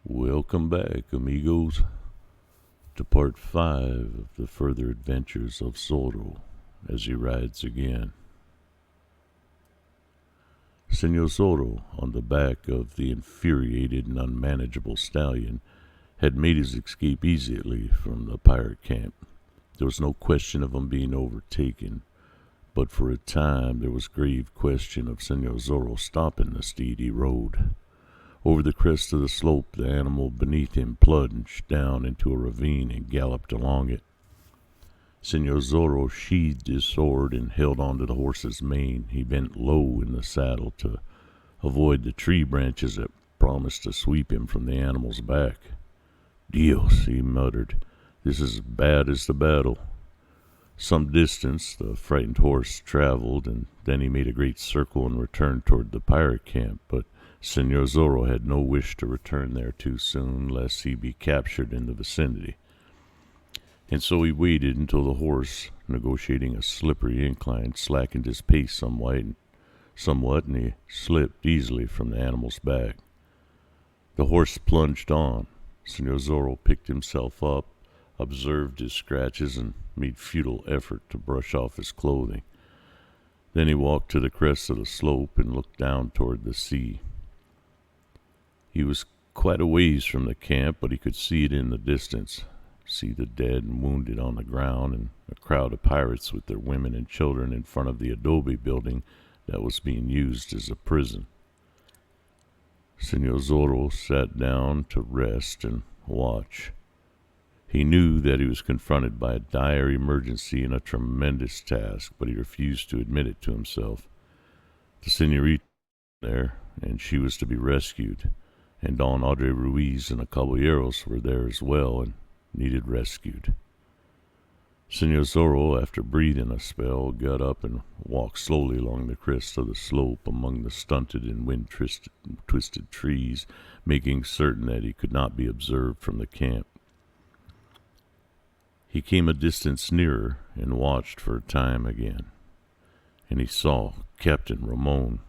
Welcome back, amigos, to part 5 of the further adventures of Zorro as he rides again. Senor Zorro, on the back of the infuriated and unmanageable stallion, had made his escape easily from the pirate camp. There was no question of him being overtaken, but for a time there was grave question of Senor Zorro stopping the steed he rode. Over the crest of the slope, the animal beneath him plunged down into a ravine and galloped along it. Senor Zorro sheathed his sword and held on to the horse's mane. He bent low in the saddle to avoid the tree branches that promised to sweep him from the animal's back. "Dios," he muttered, "this is as bad as the battle." Some distance the frightened horse traveled, and then he made a great circle and returned toward the pirate camp, but Senor Zorro had no wish to return there too soon, lest he be captured in the vicinity. And so he waited until the horse, negotiating a slippery incline, slackened his pace somewhat, and he slipped easily from the animal's back. The horse plunged on. Senor Zorro picked himself up, observed his scratches, and made futile effort to brush off his clothing. Then he walked to the crest of the slope and looked down toward the sea. He was quite a ways from the camp, but he could see it in the distance, see the dead and wounded on the ground, and a crowd of pirates with their women and children in front of the adobe building that was being used as a prison. Senor Zorro sat down to rest and watch. He knew that he was confronted by a dire emergency and a tremendous task, but he refused to admit it to himself. The senorita was there, and she was to be rescued, and Don Andre Ruiz and the caballeros were there as well and needed rescued. Senor Zorro, after breathing a spell, got up and walked slowly along the crest of the slope among the stunted and wind-twisted trees, making certain that he could not be observed from the camp. He came a distance nearer and watched for a time again, and he saw Captain Ramon.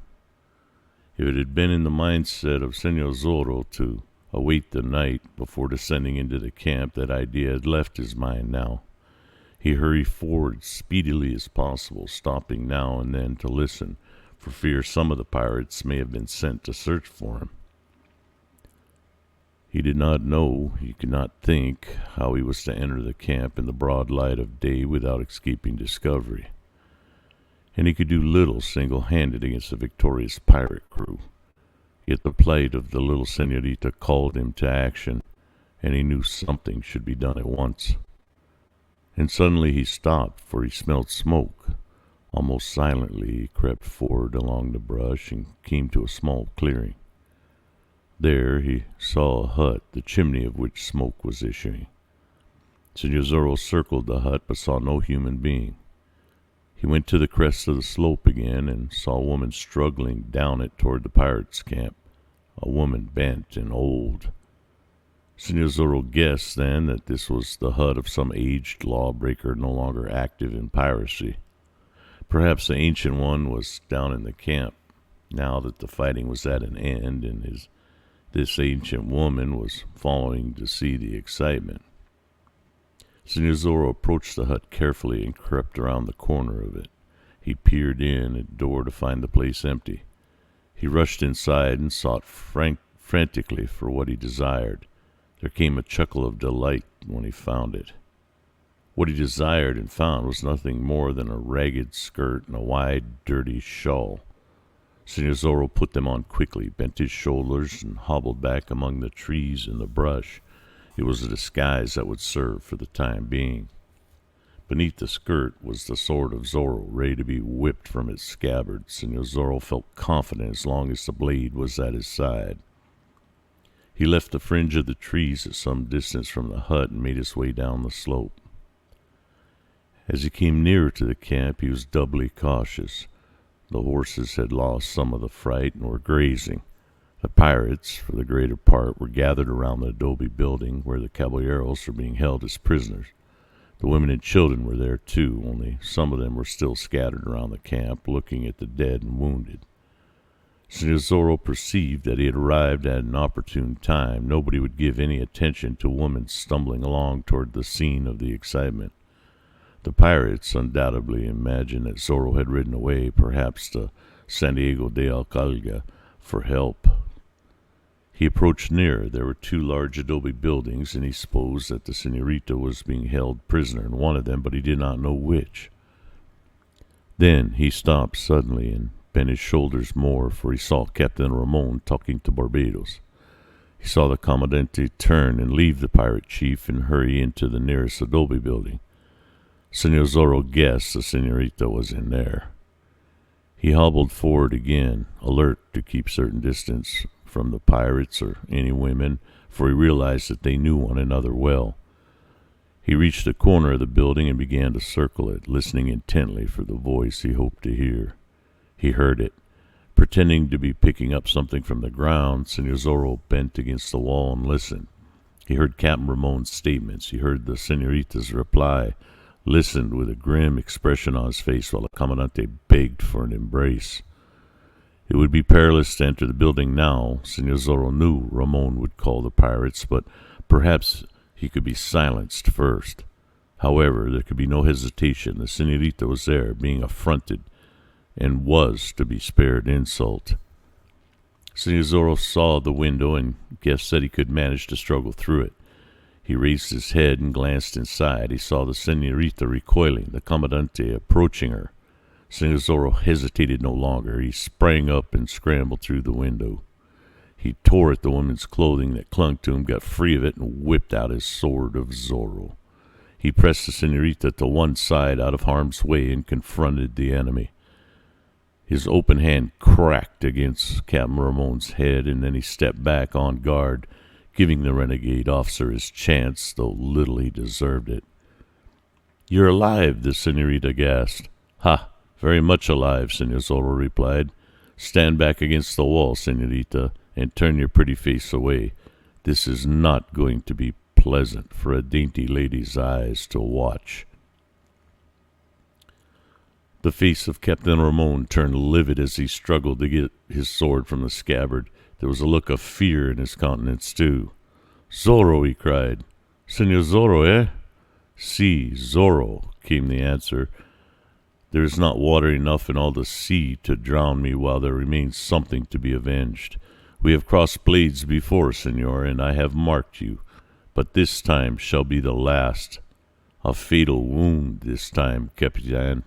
If it had been in the mindset of Senor Zorro to await the night before descending into the camp, that idea had left his mind now. He hurried forward speedily as possible, stopping now and then to listen, for fear some of the pirates may have been sent to search for him. He did not know, he could not think, how he was to enter the camp in the broad light of day without escaping discovery. And he could do little single-handed against the victorious pirate crew. Yet the plight of the little senorita called him to action, and he knew something should be done at once. And suddenly he stopped, for he smelled smoke. Almost silently he crept forward along the brush and came to a small clearing. There he saw a hut, the chimney of which smoke was issuing. Senor Zorro circled the hut, but saw no human being. He went to the crest of the slope again and saw a woman struggling down it toward the pirates' camp, a woman bent and old. Senor Zorro guessed then that this was the hut of some aged lawbreaker no longer active in piracy. Perhaps the ancient one was down in the camp, now that the fighting was at an end, and this ancient woman was following to see the excitement. Senor Zorro approached the hut carefully and crept around the corner of it. He peered in at the door to find the place empty. He rushed inside and sought frantically for what he desired. There came a chuckle of delight when he found it. What he desired and found was nothing more than a ragged skirt and a wide, dirty shawl. Senor Zorro put them on quickly, bent his shoulders, and hobbled back among the trees and the brush. It was a disguise that would serve for the time being. Beneath the skirt was the sword of Zorro, ready to be whipped from its scabbard. Senor Zorro felt confident as long as the blade was at his side. He left the fringe of the trees at some distance from the hut and made his way down the slope. As he came nearer to the camp, he was doubly cautious. The horses had lost some of the fright and were grazing. The pirates, for the greater part, were gathered around the adobe building where the caballeros were being held as prisoners. The women and children were there too, only some of them were still scattered around the camp, looking at the dead and wounded. Senor Zorro perceived that he had arrived at an opportune time. Nobody would give any attention to a woman stumbling along toward the scene of the excitement. The pirates undoubtedly imagined that Zorro had ridden away, perhaps to San Diego de Alcalga, for help. He approached nearer. There were two large adobe buildings, and he supposed that the senorita was being held prisoner in one of them, but he did not know which. Then he stopped suddenly and bent his shoulders more, for he saw Captain Ramon talking to Barbados. He saw the Commandante turn and leave the pirate chief and hurry into the nearest adobe building. Senor Zorro guessed the senorita was in there. He hobbled forward again, alert to keep certain distance from the pirates or any women, for he realized that they knew one another well. He reached the corner of the building and began to circle it, listening intently for the voice he hoped to hear. He heard it. Pretending to be picking up something from the ground, Senor Zorro bent against the wall and listened. He heard Captain Ramon's statements. He heard the senorita's reply, listened with a grim expression on his face while the Commandante begged for an embrace. It would be perilous to enter the building now. Senor Zorro knew Ramon would call the pirates, but perhaps he could be silenced first. However, there could be no hesitation. The senorita was there, being affronted, and was to be spared insult. Senor Zorro saw the window and guessed that he could manage to struggle through it. He raised his head and glanced inside. He saw the senorita recoiling, the Commandante approaching her. Senor Zorro hesitated no longer. He sprang up and scrambled through the window. He tore at the woman's clothing that clung to him, got free of it, and whipped out his sword of Zorro. He pressed the senorita to one side out of harm's way and confronted the enemy. His open hand cracked against Captain Ramon's head, and then he stepped back on guard, giving the renegade officer his chance, though little he deserved it. "You're alive," the senorita gasped. "Ha! Very much alive," Senor Zorro replied. "Stand back against the wall, senorita, and turn your pretty face away. This is not going to be pleasant for a dainty lady's eyes to watch." The face of Captain Ramon turned livid as he struggled to get his sword from the scabbard. There was a look of fear in his countenance, too. "Zorro," he cried. "Senor Zorro, eh?" "Si, Zorro," came the answer. "There is not water enough in all the sea to drown me while there remains something to be avenged. We have crossed blades before, senor, and I have marked you, but this time shall be the last. A fatal wound this time, Capitan.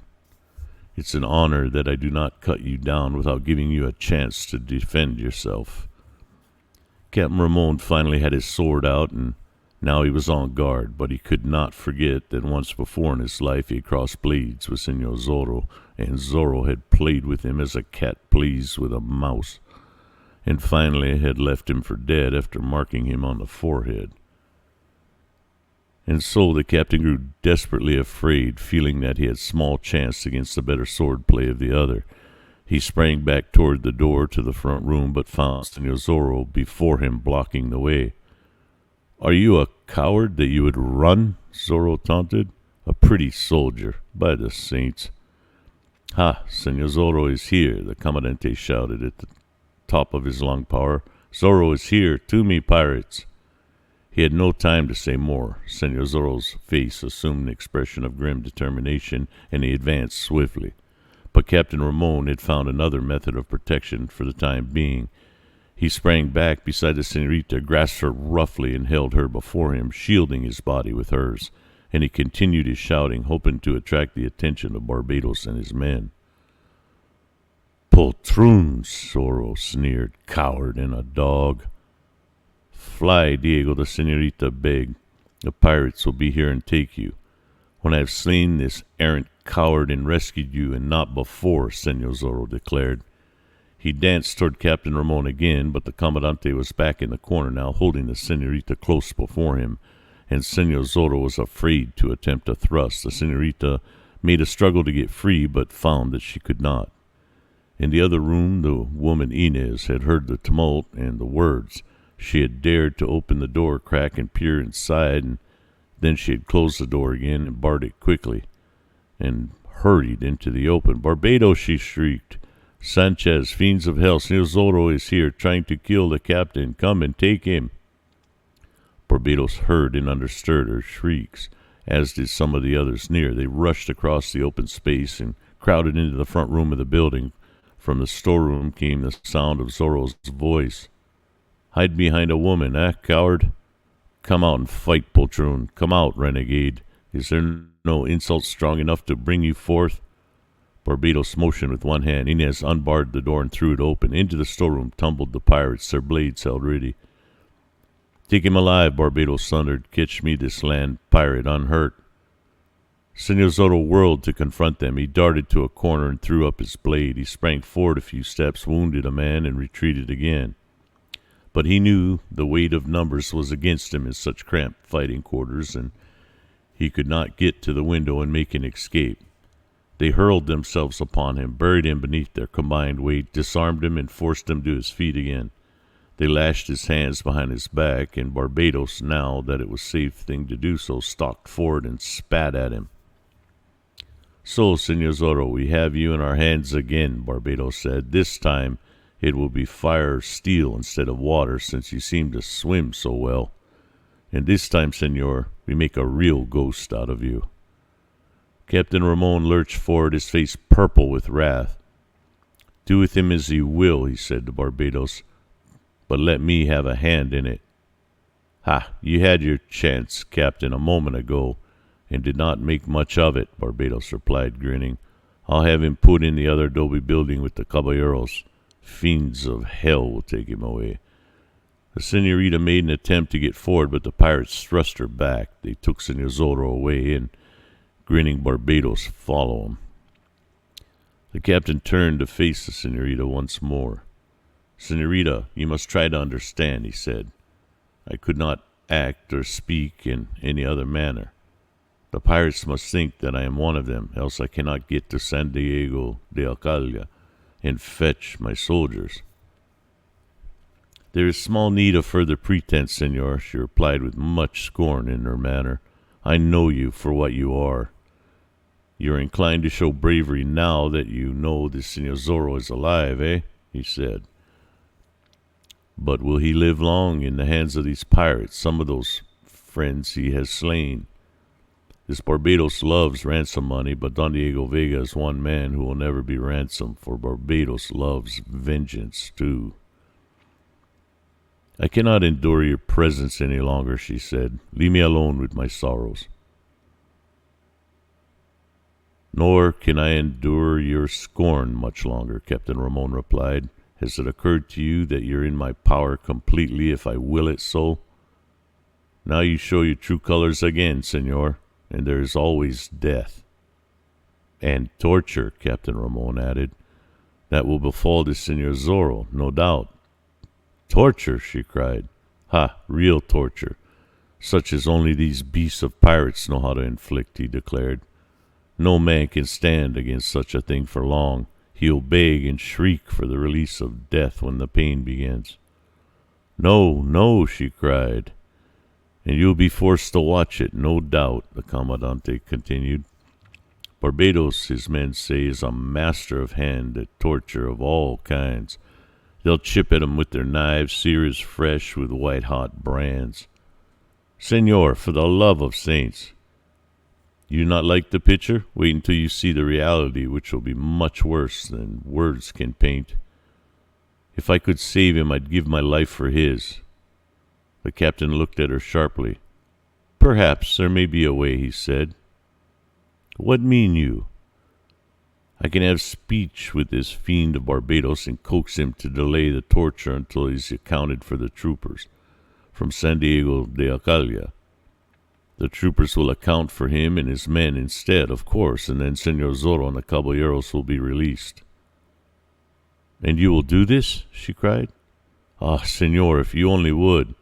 It's an honor that I do not cut you down without giving you a chance to defend yourself." Captain Ramon finally had his sword out, and now he was on guard, but he could not forget that once before in his life he had crossed blades with Senor Zorro, and Zorro had played with him as a cat plays with a mouse, and finally had left him for dead after marking him on the forehead. And so the captain grew desperately afraid, feeling that he had small chance against the better sword play of the other. He sprang back toward the door to the front room, but found Senor Zorro before him, blocking the way. "Are you a coward that you would run?" Zorro taunted. "A pretty soldier, by the saints." "Ha, Senor Zorro is here," the Commandante shouted at the top of his lung power. "Zorro is here. To me, pirates." He had no time to say more. Senor Zorro's face assumed an expression of grim determination, and he advanced swiftly. But Captain Ramon had found another method of protection for the time being. He sprang back beside the senorita, grasped her roughly, and held her before him, shielding his body with hers. And he continued his shouting, hoping to attract the attention of Barbados and his men. "Poltroons," Zorro sneered. "Coward and a dog." "Fly, Diego," the senorita begged. "The pirates will be here and take you. When I have slain this errant coward and rescued you, and not before," Senor Zorro declared. He danced toward Captain Ramon again, but the Commandante was back in the corner now, holding the senorita close before him, and Senor Zorro was afraid to attempt a thrust. The senorita made a struggle to get free, but found that she could not. In the other room, the woman Inez had heard the tumult and the words. She had dared to open the door crack and peer inside, and then she had closed the door again and barred it quickly, and hurried into the open. "Barbados!" she shrieked. Sanchez, fiends of hell, Senor Zorro is here trying to kill the captain. Come and take him. Barbados heard and understood her shrieks, as did some of the others near. They rushed across the open space and crowded into the front room of the building. From the storeroom came the sound of Zorro's voice. Hide behind a woman, coward? Come out and fight, poltroon. Come out, renegade. Is there no insult strong enough to bring you forth? Barbados motioned with one hand. Inez unbarred the door and threw it open. Into the storeroom tumbled the pirates, their blades held ready. Take him alive, Barbados thundered. Catch me this land pirate unhurt. Senor Zorro whirled to confront them. He darted to a corner and threw up his blade. He sprang forward a few steps, wounded a man, and retreated again. But he knew the weight of numbers was against him in such cramped fighting quarters, and he could not get to the window and make an escape. They hurled themselves upon him, buried him beneath their combined weight, disarmed him, and forced him to his feet again. They lashed his hands behind his back, and Barbados, now that it was a safe thing to do so, stalked forward and spat at him. So, Senor Zorro, we have you in our hands again, Barbados said. This time it will be fire or steel instead of water, since you seem to swim so well. And this time, senor, we make a real ghost out of you. Captain Ramon lurched forward, his face purple with wrath. Do with him as you will, he said to Barbados, but let me have a hand in it. Ha, you had your chance, Captain, a moment ago, and did not make much of it, Barbados replied, grinning. I'll have him put in the other adobe building with the caballeros. Fiends of hell will take him away. The senorita made an attempt to get forward, but the pirates thrust her back. They took Senor Zorro away, and grinning Barbados followed him. The captain turned to face the senorita once more. Senorita, you must try to understand, he said. I could not act or speak in any other manner. The pirates must think that I am one of them, else I cannot get to San Diego de Alcalá and fetch my soldiers. There is small need of further pretense, senor, she replied with much scorn in her manner. I know you for what you are. You are inclined to show bravery now that you know this Senor Zorro is alive, eh? He said. But will he live long in the hands of these pirates, some of those friends he has slain? This Barbados loves ransom money, but Don Diego Vega is one man who will never be ransomed, for Barbados loves vengeance too. I cannot endure your presence any longer, she said. Leave me alone with my sorrows. Nor can I endure your scorn much longer, Captain Ramon replied. Has it occurred to you that you're in my power completely if I will it so? Now you show your true colors again, senor, and there is always death. And torture, Captain Ramon added. That will befall the Senor Zorro, no doubt. Torture, she cried. Ha, real torture, such as only these beasts of pirates know how to inflict, he declared. No man can stand against such a thing for long. He'll beg and shriek for the release of death when the pain begins. No, no, she cried. And you'll be forced to watch it, no doubt, the Commandante continued. Barbados, his men say, is a master of hand at torture of all kinds. They'll chip at him with their knives, sear his flesh with white-hot brands. Senor, for the love of saints, you do not like the picture? Wait until you see the reality, which will be much worse than words can paint. If I could save him, I'd give my life for his. The captain looked at her sharply. Perhaps there may be a way, he said. What mean you? I can have speech with this fiend of Barbados and coax him to delay the torture until he's accounted for the troopers from San Diego de Alcalá. The troopers will account for him and his men instead, of course, and then Senor Zorro and the caballeros will be released. And you will do this? She cried. Ah, senor, if you only would.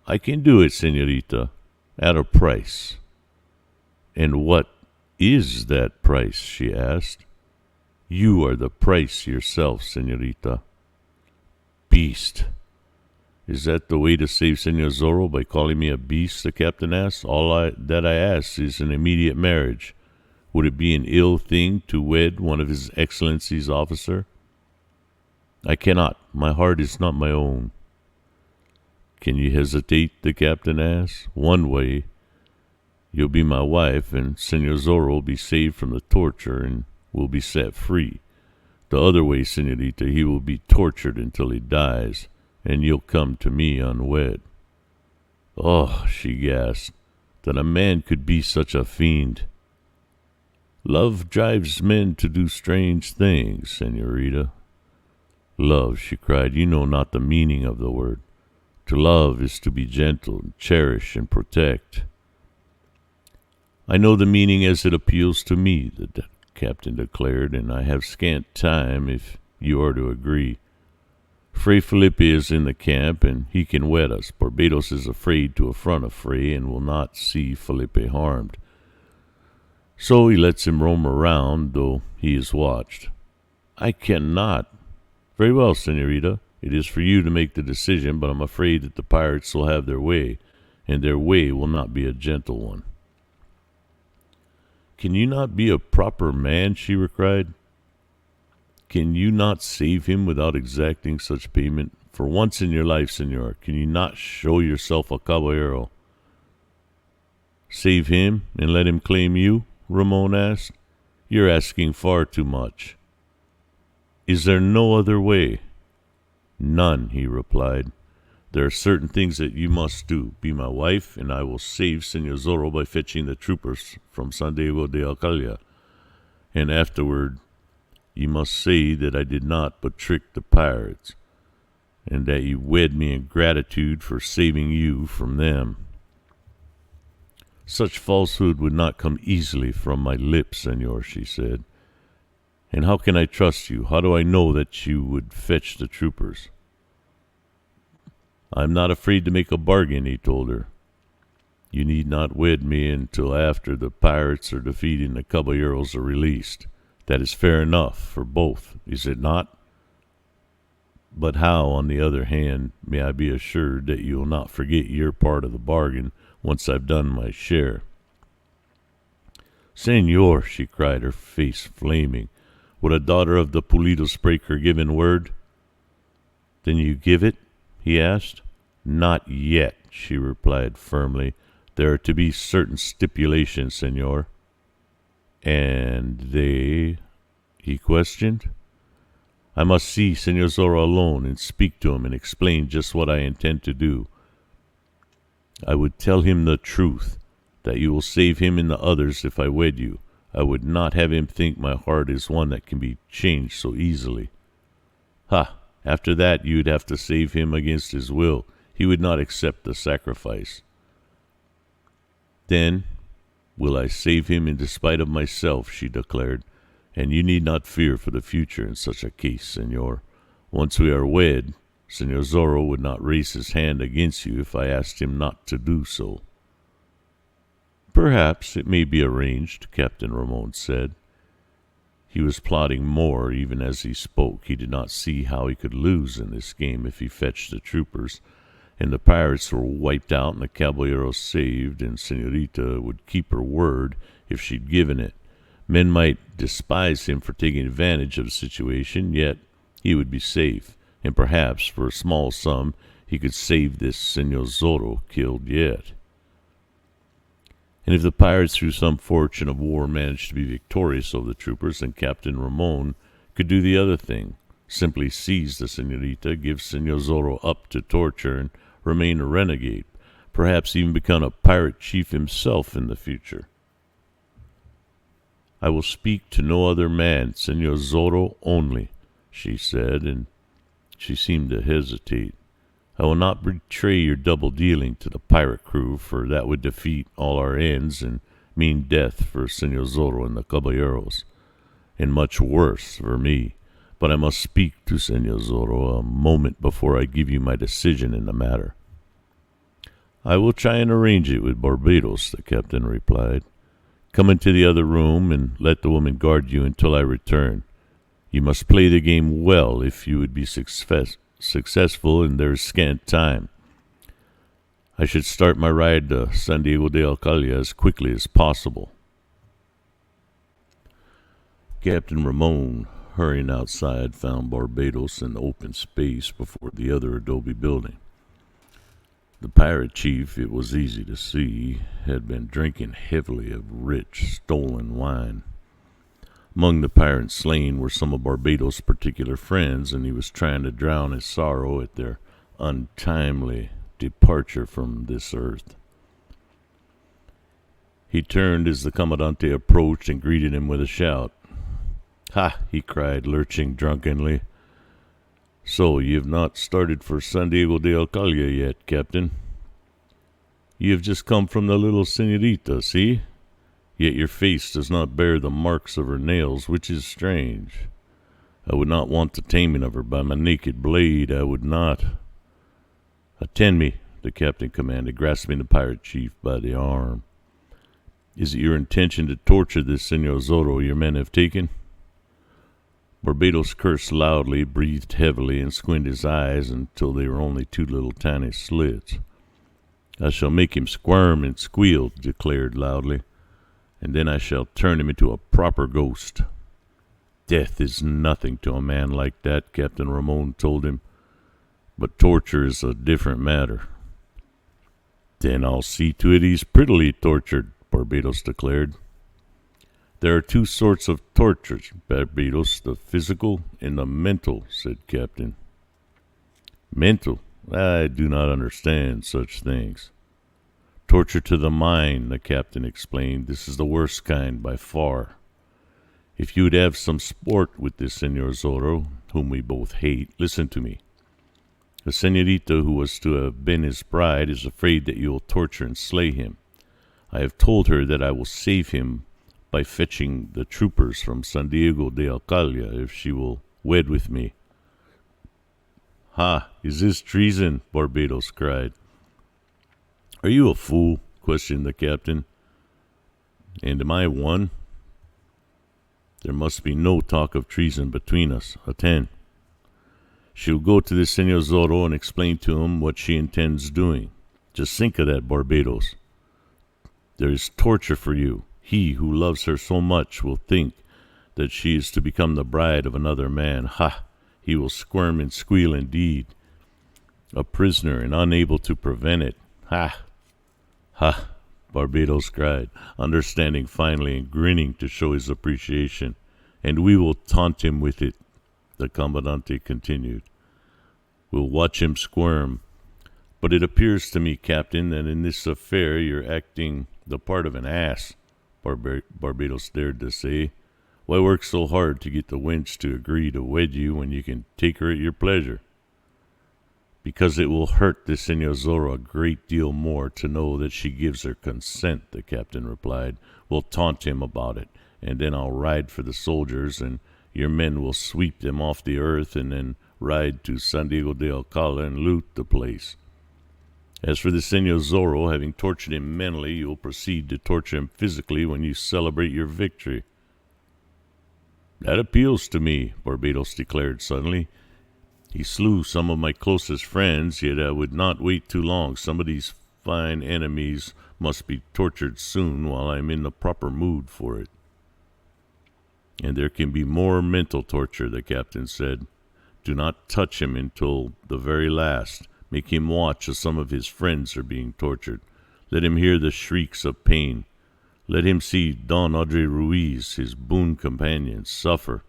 I can do it, senorita, at a price. And what is that price? She asked. You are the price yourself, senorita. Beast. Is that the way to save Senor Zorro, by calling me a beast? The captain asked. All that I ask is an immediate marriage. Would it be an ill thing to wed one of His Excellency's officer? I cannot. My heart is not my own. Can you hesitate? The captain asked. One way. You'll be my wife, and Senor Zorro will be saved from the torture and will be set free. The other way, senorita, he will be tortured until he dies, and you'll come to me unwed. Oh, she gasped, that a man could be such a fiend. Love drives men to do strange things, senorita. Love, she cried, you know not the meaning of the word. To love is to be gentle, cherish, and protect. I know the meaning as it appeals to me, the captain declared, and I have scant time if you are to agree. Fray Felipe is in the camp, and he can wed us. Barbados is afraid to affront a Fray and will not see Felipe harmed. So he lets him roam around, though he is watched. I cannot. Very well, senorita. It is for you to make the decision, but I'm afraid that the pirates will have their way, and their way will not be a gentle one. Can you not be a proper man? She cried. Can you not save him without exacting such payment? For once in your life, senor, can you not show yourself a caballero? Save him and let him claim you? Ramon asked. You're asking far too much. Is there no other way? None, he replied. There are certain things that you must do. Be my wife, and I will save Senor Zorro by fetching the troopers from San Diego de Alcala. And afterward, you must say that I did not but trick the pirates, and that you wed me in gratitude for saving you from them. Such falsehood would not come easily from my lips, senor, she said. And how can I trust you? How do I know that you would fetch the troopers? I'm not afraid to make a bargain, he told her. You need not wed me until after the pirates are defeated and the caballeros are released. That is fair enough for both, is it not? But how, on the other hand, may I be assured that you will not forget your part of the bargain once I've done my share? Senor, she cried, her face flaming, would a daughter of the Pulidos break her given word? Then you give it? He asked. Not yet, she replied firmly. There are to be certain stipulations, senor. And they? He questioned. I must see Senor Zorro alone and speak to him and explain just what I intend to do. I would tell him the truth, that you will save him and the others if I wed you. I would not have him think my heart is one that can be changed so easily. Ha! After that you'd have to save him against his will. He would not accept the sacrifice. Then will I save him in despite of myself, she declared, and you need not fear for the future in such a case, senor. Once we are wed, Senor Zorro would not raise his hand against you if I asked him not to do so. Perhaps it may be arranged, Captain Ramon said. He was plotting more even as he spoke. He did not see how he could lose in this game if he fetched the troopers, and the pirates were wiped out and the caballeros saved, and Senorita would keep her word if she'd given it. Men might despise him for taking advantage of the situation, yet he would be safe, and perhaps for a small sum he could save this Senor Zorro killed yet. And if the pirates, through some fortune of war, managed to be victorious over the troopers, then Captain Ramon could do the other thing, simply seize the senorita, give Senor Zorro up to torture, and remain a renegade, perhaps even become a pirate chief himself in the future. I will speak to no other man, Senor Zorro only, she said, and she seemed to hesitate. I will not betray your double-dealing to the pirate crew, for that would defeat all our ends and mean death for Senor Zorro and the caballeros, and much worse for me. But I must speak to Senor Zorro a moment before I give you my decision in the matter. I will try and arrange it with Barbados, the captain replied. Come into the other room and let the woman guard you until I return. You must play the game well if you would be successful, and there is scant time. I should start my ride to San Diego de Alcala as quickly as possible. Captain Ramon hurrying outside, found Barbados in the open space before the other adobe building. The pirate chief, it was easy to see, had been drinking heavily of rich, stolen wine. Among the pirates slain were some of Barbados' particular friends, and he was trying to drown his sorrow at their untimely departure from this earth. He turned as the Commandante approached and greeted him with a shout. "Ha!" he cried, lurching drunkenly. "So you've not started for San Diego de Alcala yet, Captain? You have just come from the little senorita, see? Yet your face does not bear the marks of her nails, which is strange. I would not want the taming of her by my naked blade, I would not." "Attend me," the captain commanded, grasping the pirate chief by the arm. "Is it your intention to torture this Senor Zorro your men have taken?" Barbados cursed loudly, breathed heavily, and squinted his eyes until they were only two little tiny slits. "I shall make him squirm and squeal," declared loudly, "and then I shall turn him into a proper ghost." "Death is nothing to a man like that," Captain Ramon told him, "but torture is a different matter." "Then I'll see to it he's prettily tortured," Barbados declared. "There are two sorts of tortures, Barbados, the physical and the mental," said Captain. "Mental? I do not understand such things." "Torture to the mind," the captain explained. "This is the worst kind by far. If you would have some sport with this Senor Zorro, whom we both hate, listen to me. The senorita who was to have been his bride is afraid that you will torture and slay him. I have told her that I will save him by fetching the troopers from San Diego de Alcala if she will wed with me." "Ha! Is this treason?" Barbados cried. "Are you a fool?" questioned the captain. "And am I one? There must be no talk of treason between us. Attend. She will go to the Senor Zorro and explain to him what she intends doing. Just think of that, Barbados. There is torture for you. He who loves her so much will think that she is to become the bride of another man. Ha! He will squirm and squeal indeed. A prisoner and unable to prevent it. Ha! Ha!" Barbados cried, understanding finally and grinning to show his appreciation. "And we will taunt him with it," the Commandante continued. "We'll watch him squirm. But it appears to me, Captain, that in this affair you're acting the part of an ass," Barbados dared to say. "Why work so hard to get the wench to agree to wed you when you can take her at your pleasure?" "Because it will hurt the Senor Zorro a great deal more to know that she gives her consent," the captain replied. "We'll taunt him about it, and then I'll ride for the soldiers, and your men will sweep them off the earth and then ride to San Diego de Alcala and loot the place. As for the Senor Zorro, having tortured him mentally, you will proceed to torture him physically when you celebrate your victory." "That appeals to me," Barbados declared suddenly. "He slew some of my closest friends, yet I would not wait too long. Some of these fine enemies must be tortured soon while I am in the proper mood for it." "And there can be more mental torture," the captain said. "Do not touch him until the very last. Make him watch as some of his friends are being tortured. Let him hear the shrieks of pain. Let him see Don Andre Ruiz, his boon companion, suffer.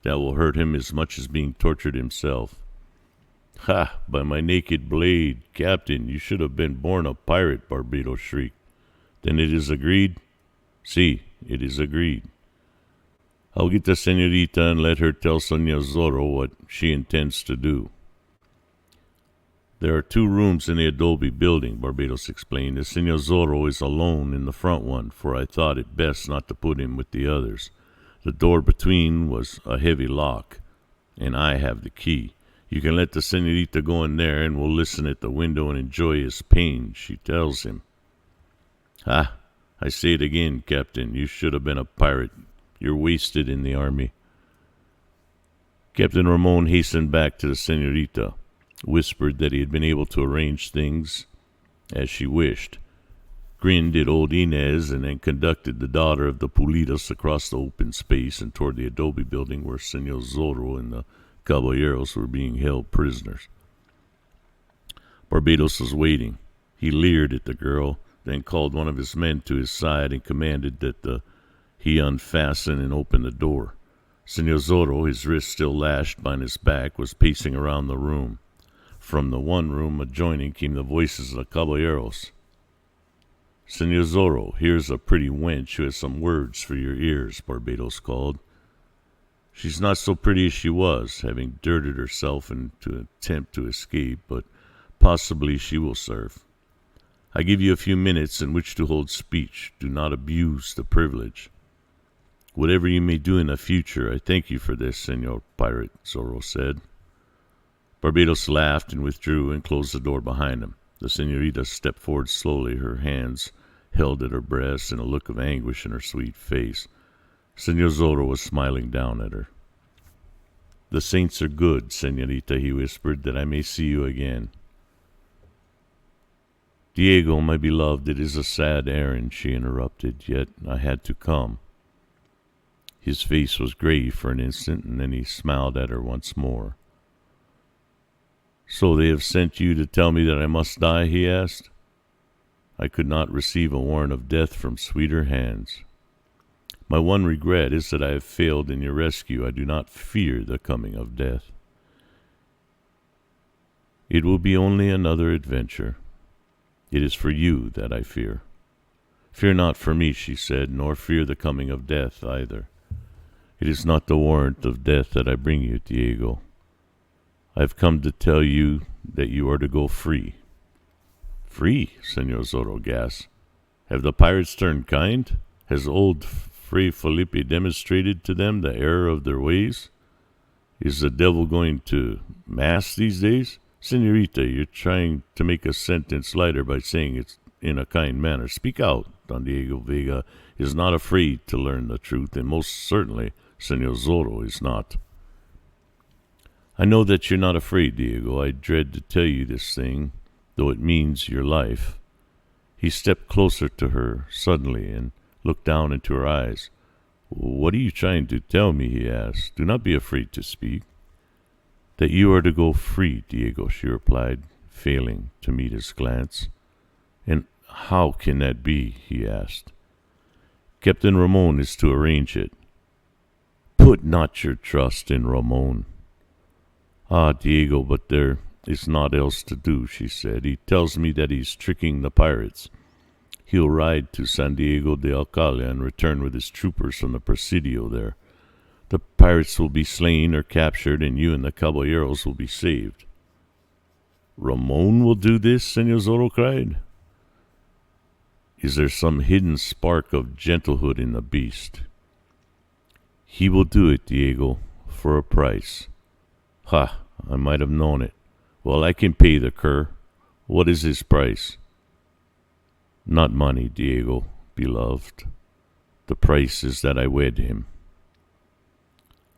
That will hurt him as much as being tortured himself." "Ha! By my naked blade, Captain, you should have been born a pirate," Barbados shrieked. "Then it is agreed?" "Si, it is agreed. I'll get the senorita and let her tell Senor Zorro what she intends to do." "There are two rooms in the adobe building," Barbados explained. "The Senor Zorro is alone in the front one, for I thought it best not to put him with the others. The door between was a heavy lock, and I have the key. You can let the senorita go in there, and we'll listen at the window and enjoy his pain," she tells him. "Ha! I say it again, Captain. You should have been a pirate. You're wasted in the army." Captain Ramon hastened back to the senorita, whispered that he had been able to arrange things as she wished, grinned at old Inez, and then conducted the daughter of the Pulidos across the open space and toward the adobe building where Senor Zorro and the caballeros were being held prisoners. Barbados was waiting. He leered at the girl, then called one of his men to his side and commanded that he unfasten and open the door. Senor Zorro, his wrists still lashed behind his back, was pacing around the room. From the one room adjoining came the voices of the caballeros. "Senor Zorro, here's a pretty wench who has some words for your ears," Barbados called. "She's not so pretty as she was, having dirtied herself in to attempt to escape, but possibly she will serve. I give you a few minutes in which to hold speech. Do not abuse the privilege. Whatever you may do in the future, I thank you for this, Senor Pirate," Zorro said. Barbados laughed and withdrew and closed the door behind him. The senorita stepped forward slowly, her hands held at her breast and a look of anguish in her sweet face. Senor Zorro was smiling down at her. "The saints are good, senorita," he whispered, "that I may see you again." "Diego, my beloved, it is a sad errand," she interrupted, "yet I had to come." His face was grave for an instant, and then he smiled at her once more. "So they have sent you to tell me that I must die?" he asked. "I could not receive a warrant of death from sweeter hands. My one regret is that I have failed in your rescue. I do not fear the coming of death. It will be only another adventure. It is for you that I fear." "Fear not for me," she said, "nor fear the coming of death either. It is not the warrant of death that I bring you, Diego. I have come to tell you that you are to go free." "Free?" Senor Zorro gasped. "Have the pirates turned kind? Has old Fray Felipe demonstrated to them the error of their ways? Is the devil going to mass these days? Senorita, you're trying to make a sentence lighter by saying it's in a kind manner. Speak out." Don Diego Vega is not afraid to learn the truth, and most certainly Senor Zorro is not. "I know that you're not afraid, Diego. I dread to tell you this thing, though it means your life." He stepped closer to her suddenly and looked down into her eyes. "What are you trying to tell me?" he asked. "Do not be afraid to speak." "That you are to go free, Diego," she replied, failing to meet his glance. "And how can that be?" he asked. "Captain Ramon is to arrange it." "Put not your trust in Ramon." "Ah, Diego, but there is naught else to do," she said. "He tells me that he's tricking the pirates. He'll ride to San Diego de Alcala and return with his troopers from the Presidio there. The pirates will be slain or captured, and you and the caballeros will be saved." "Ramon will do this?" Senor Zorro cried. "Is there some hidden spark of gentlehood in the beast?" "He will do it, Diego, for a price." "Ha, I might have known it. Well, I can pay the cur. What is his price?" "Not money, Diego, beloved. The price is that I wed him."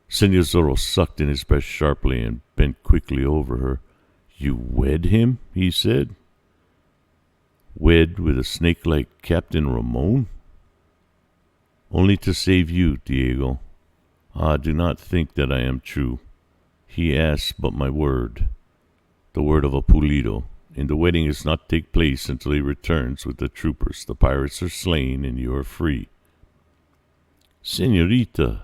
Senor Zorro sucked in his breath sharply and bent quickly over her. "You wed him?" he said. "Wed with a snake like Captain Ramon?" "Only to save you, Diego. Ah, do not think that I am true. He asks but my word, the word of a Pulido, and the wedding is not to take place until he returns with the troopers. The pirates are slain, and you are free." "Senorita,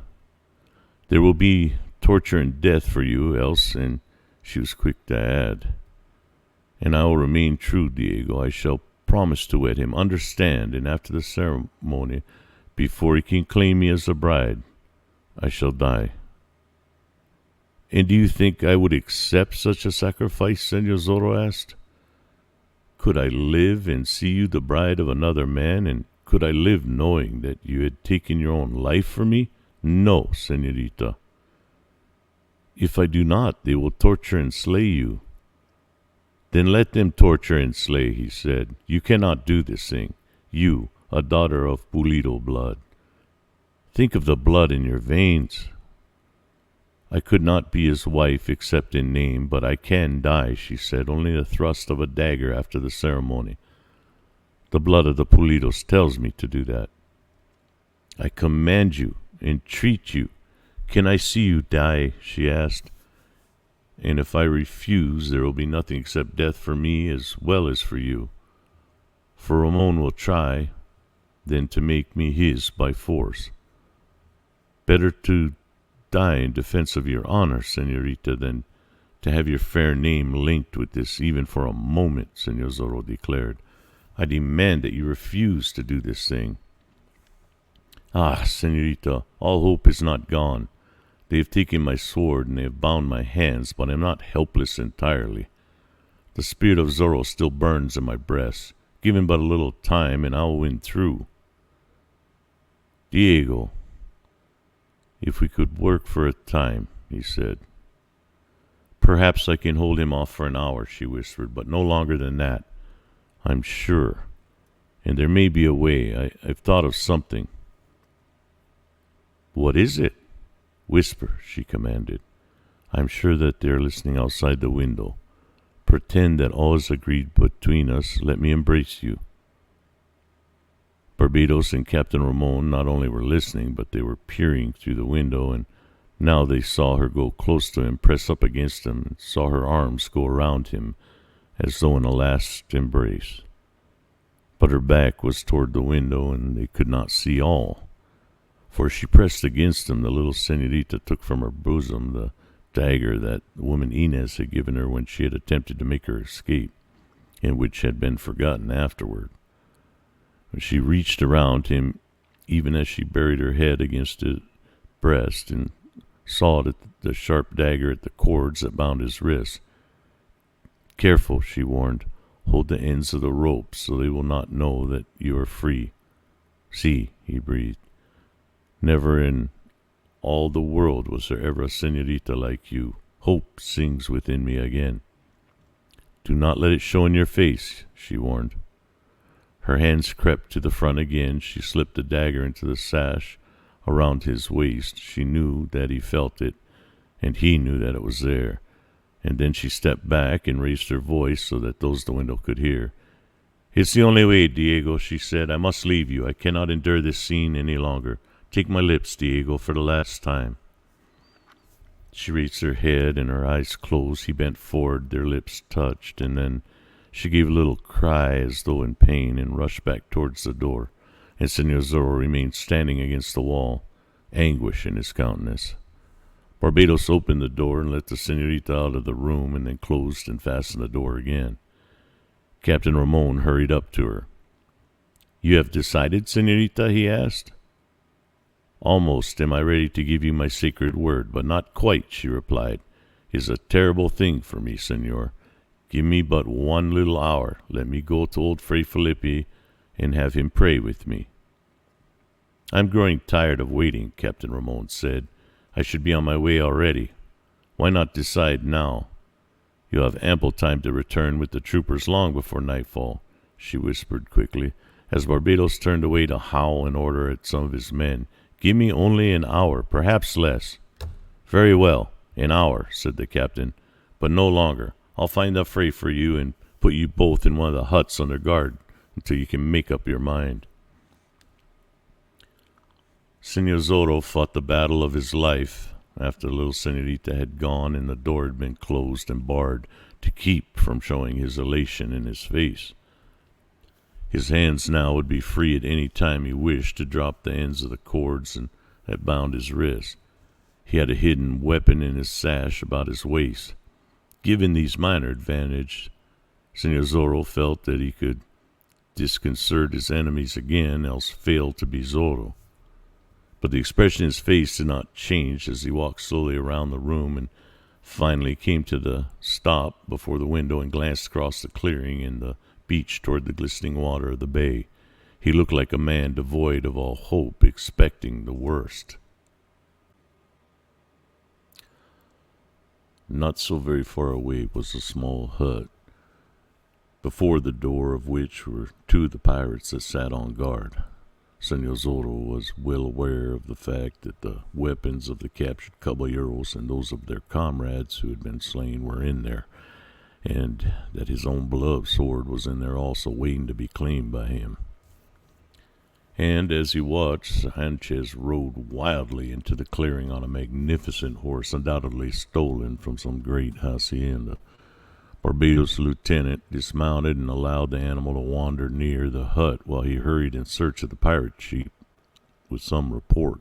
there will be torture and death for you, else," and she was quick to add, "and I will remain true, Diego. I shall promise to wed him, understand, and after the ceremony, before he can claim me as a bride, I shall die." "And do you think I would accept such a sacrifice?" Senor Zorro asked. "Could I live and see you the bride of another man, and could I live knowing that you had taken your own life for me? No, senorita. If I do not, they will torture and slay you." "Then let them torture and slay," he said. "You cannot do this thing. You, a daughter of Pulido blood. Think of the blood in your veins." "I could not be his wife except in name, but I can die," she said, "only the thrust of a dagger after the ceremony." The blood of the Pulidos tells me to do that. I command you, entreat you. Can I see you die? She asked. And if I refuse, there will be nothing except death for me as well as for you. For Ramon will try, then to make me his by force. Better to die in defense of your honor, senorita, than to have your fair name linked with this even for a moment, Senor Zorro declared. I demand that you refuse to do this thing. Ah, senorita, all hope is not gone. They have taken my sword and they have bound my hands, but I am not helpless entirely. The spirit of Zorro still burns in my breast. Given but a little time and I will win through. Diego, if we could work for a time, he said. Perhaps I can hold him off for an hour, she whispered, but no longer than that. I'm sure. And there may be a way. I've thought of something. What is it? Whisper, she commanded. I'm sure that they're listening outside the window. Pretend that all is agreed between us. Let me embrace you. Barbados and Captain Ramon not only were listening, but they were peering through the window, and now they saw her go close to him, press up against him, and saw her arms go around him, as though in a last embrace. But her back was toward the window, and they could not see all. For as she pressed against him, the little senorita took from her bosom the dagger that the woman Inez had given her when she had attempted to make her escape, and which had been forgotten afterward. She reached around him, even as she buried her head against his breast, and saw the sharp dagger at the cords that bound his wrists. Careful, she warned. Hold the ends of the rope so they will not know that you are free. See, he breathed. Never in all the world was there ever a senorita like you. Hope sings within me again. Do not let it show in your face, she warned. Her hands crept to the front again. She slipped the dagger into the sash around his waist. She knew that he felt it, and he knew that it was there. And then she stepped back and raised her voice so that those at the window could hear. It's the only way, Diego, she said. I must leave you. I cannot endure this scene any longer. Take my lips, Diego, for the last time. She raised her head and her eyes closed. He bent forward, their lips touched, and then she gave a little cry as though in pain and rushed back towards the door, and Senor Zorro remained standing against the wall, anguish in his countenance. Barbados opened the door and let the senorita out of the room and then closed and fastened the door again. Captain Ramon hurried up to her. You have decided, senorita? He asked. Almost am I ready to give you my sacred word, but not quite, she replied. It is a terrible thing for me, senor. Give me but 1 little hour. Let me go to old Fray Felipe and have him pray with me. I'm growing tired of waiting, Captain Ramon said. I should be on my way already. Why not decide now? You'll have ample time to return with the troopers long before nightfall, she whispered quickly, as Barbados turned away to howl an order at some of his men. Give me only an hour, perhaps less. Very well, an hour, said the captain, but no longer. I'll find a fray for you and put you both in one of the huts under guard until you can make up your mind. Senor Zorro fought the battle of his life after the little senorita had gone and the door had been closed and barred to keep from showing his elation in his face. His hands now would be free at any time he wished to drop the ends of the cords that bound his wrists. He had a hidden weapon in his sash about his waist. Given these minor advantages, Senor Zorro felt that he could disconcert his enemies again, else fail to be Zorro. But the expression in his face did not change as he walked slowly around the room and finally came to the stop before the window and glanced across the clearing and the beach toward the glistening water of the bay. He looked like a man devoid of all hope, expecting the worst. Not so very far away was a small hut, before the door of which were 2 of the pirates that sat on guard. Senor Zorro was well aware of the fact that the weapons of the captured caballeros and those of their comrades who had been slain were in there, and that his own beloved sword was in there also, waiting to be claimed by him. And as he watched, Sanchez rode wildly into the clearing on a magnificent horse, undoubtedly stolen from some great hacienda. Barbados' lieutenant dismounted and allowed the animal to wander near the hut while he hurried in search of the pirate chief with some report.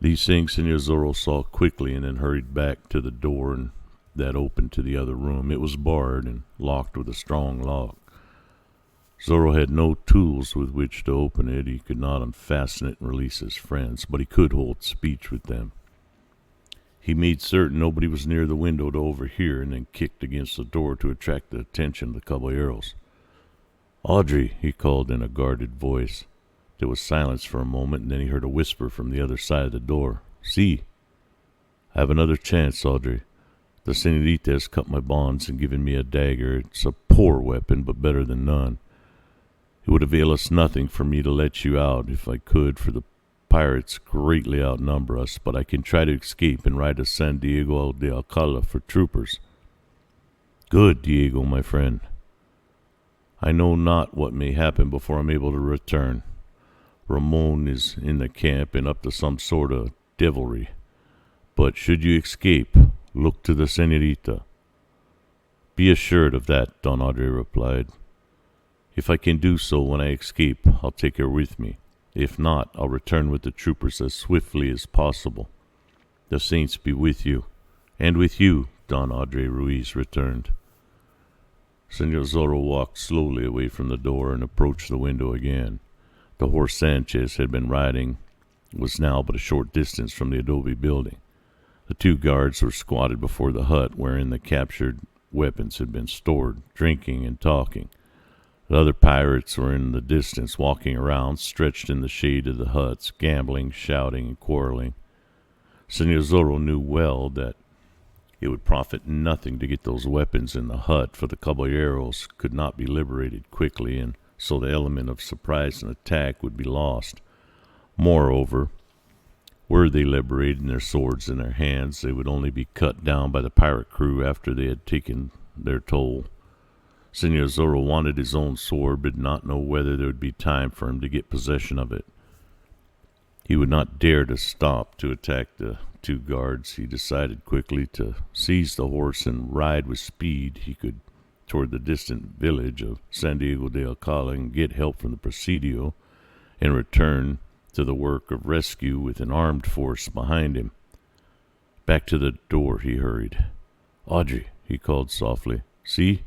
These things Senor Zorro saw quickly and then hurried back to the door that opened to the other room. It was barred and locked with a strong lock. Zorro had no tools with which to open it. He could not unfasten it and release his friends, but he could hold speech with them. He made certain nobody was near the window to overhear, and then kicked against the door to attract the attention of the caballeros. "Audrey," he called in a guarded voice. There was silence for a moment, and then he heard a whisper from the other side of the door. "See, I have another chance, Audrey. The señorita has cut my bonds and given me a dagger. It's a poor weapon, but better than none. It would avail us nothing for me to let you out if I could, for the pirates greatly outnumber us, but I can try to escape and ride to San Diego de Alcala for troopers." "Good, Diego, my friend. I know not what may happen before I'm able to return. Ramon is in the camp and up to some sort of devilry. But should you escape, look to the señorita." "Be assured of that," Don Andre replied. "If I can do so when I escape, I'll take her with me. If not, I'll return with the troopers as swiftly as possible." "The saints be with you." "And with you," Don Andre Ruiz returned. Senor Zorro walked slowly away from the door and approached the window again. The horse Sanchez had been riding was now but a short distance from the adobe building. The two guards were squatted before the hut wherein the captured weapons had been stored, drinking and talking. The other pirates were in the distance, walking around, stretched in the shade of the huts, gambling, shouting, and quarreling. Senor Zorro knew well that it would profit nothing to get those weapons in the hut, for the caballeros could not be liberated quickly, and so the element of surprise and attack would be lost. Moreover, were they liberated and their swords in their hands, they would only be cut down by the pirate crew after they had taken their toll. Senor Zorro wanted his own sword, but did not know whether there would be time for him to get possession of it. He would not dare to stop to attack the two guards. He decided quickly to seize the horse and ride with speed he could toward the distant village of San Diego de Alcala and get help from the Presidio, and return to the work of rescue with an armed force behind him. Back to the door he hurried. "Audrey," he called softly, "see?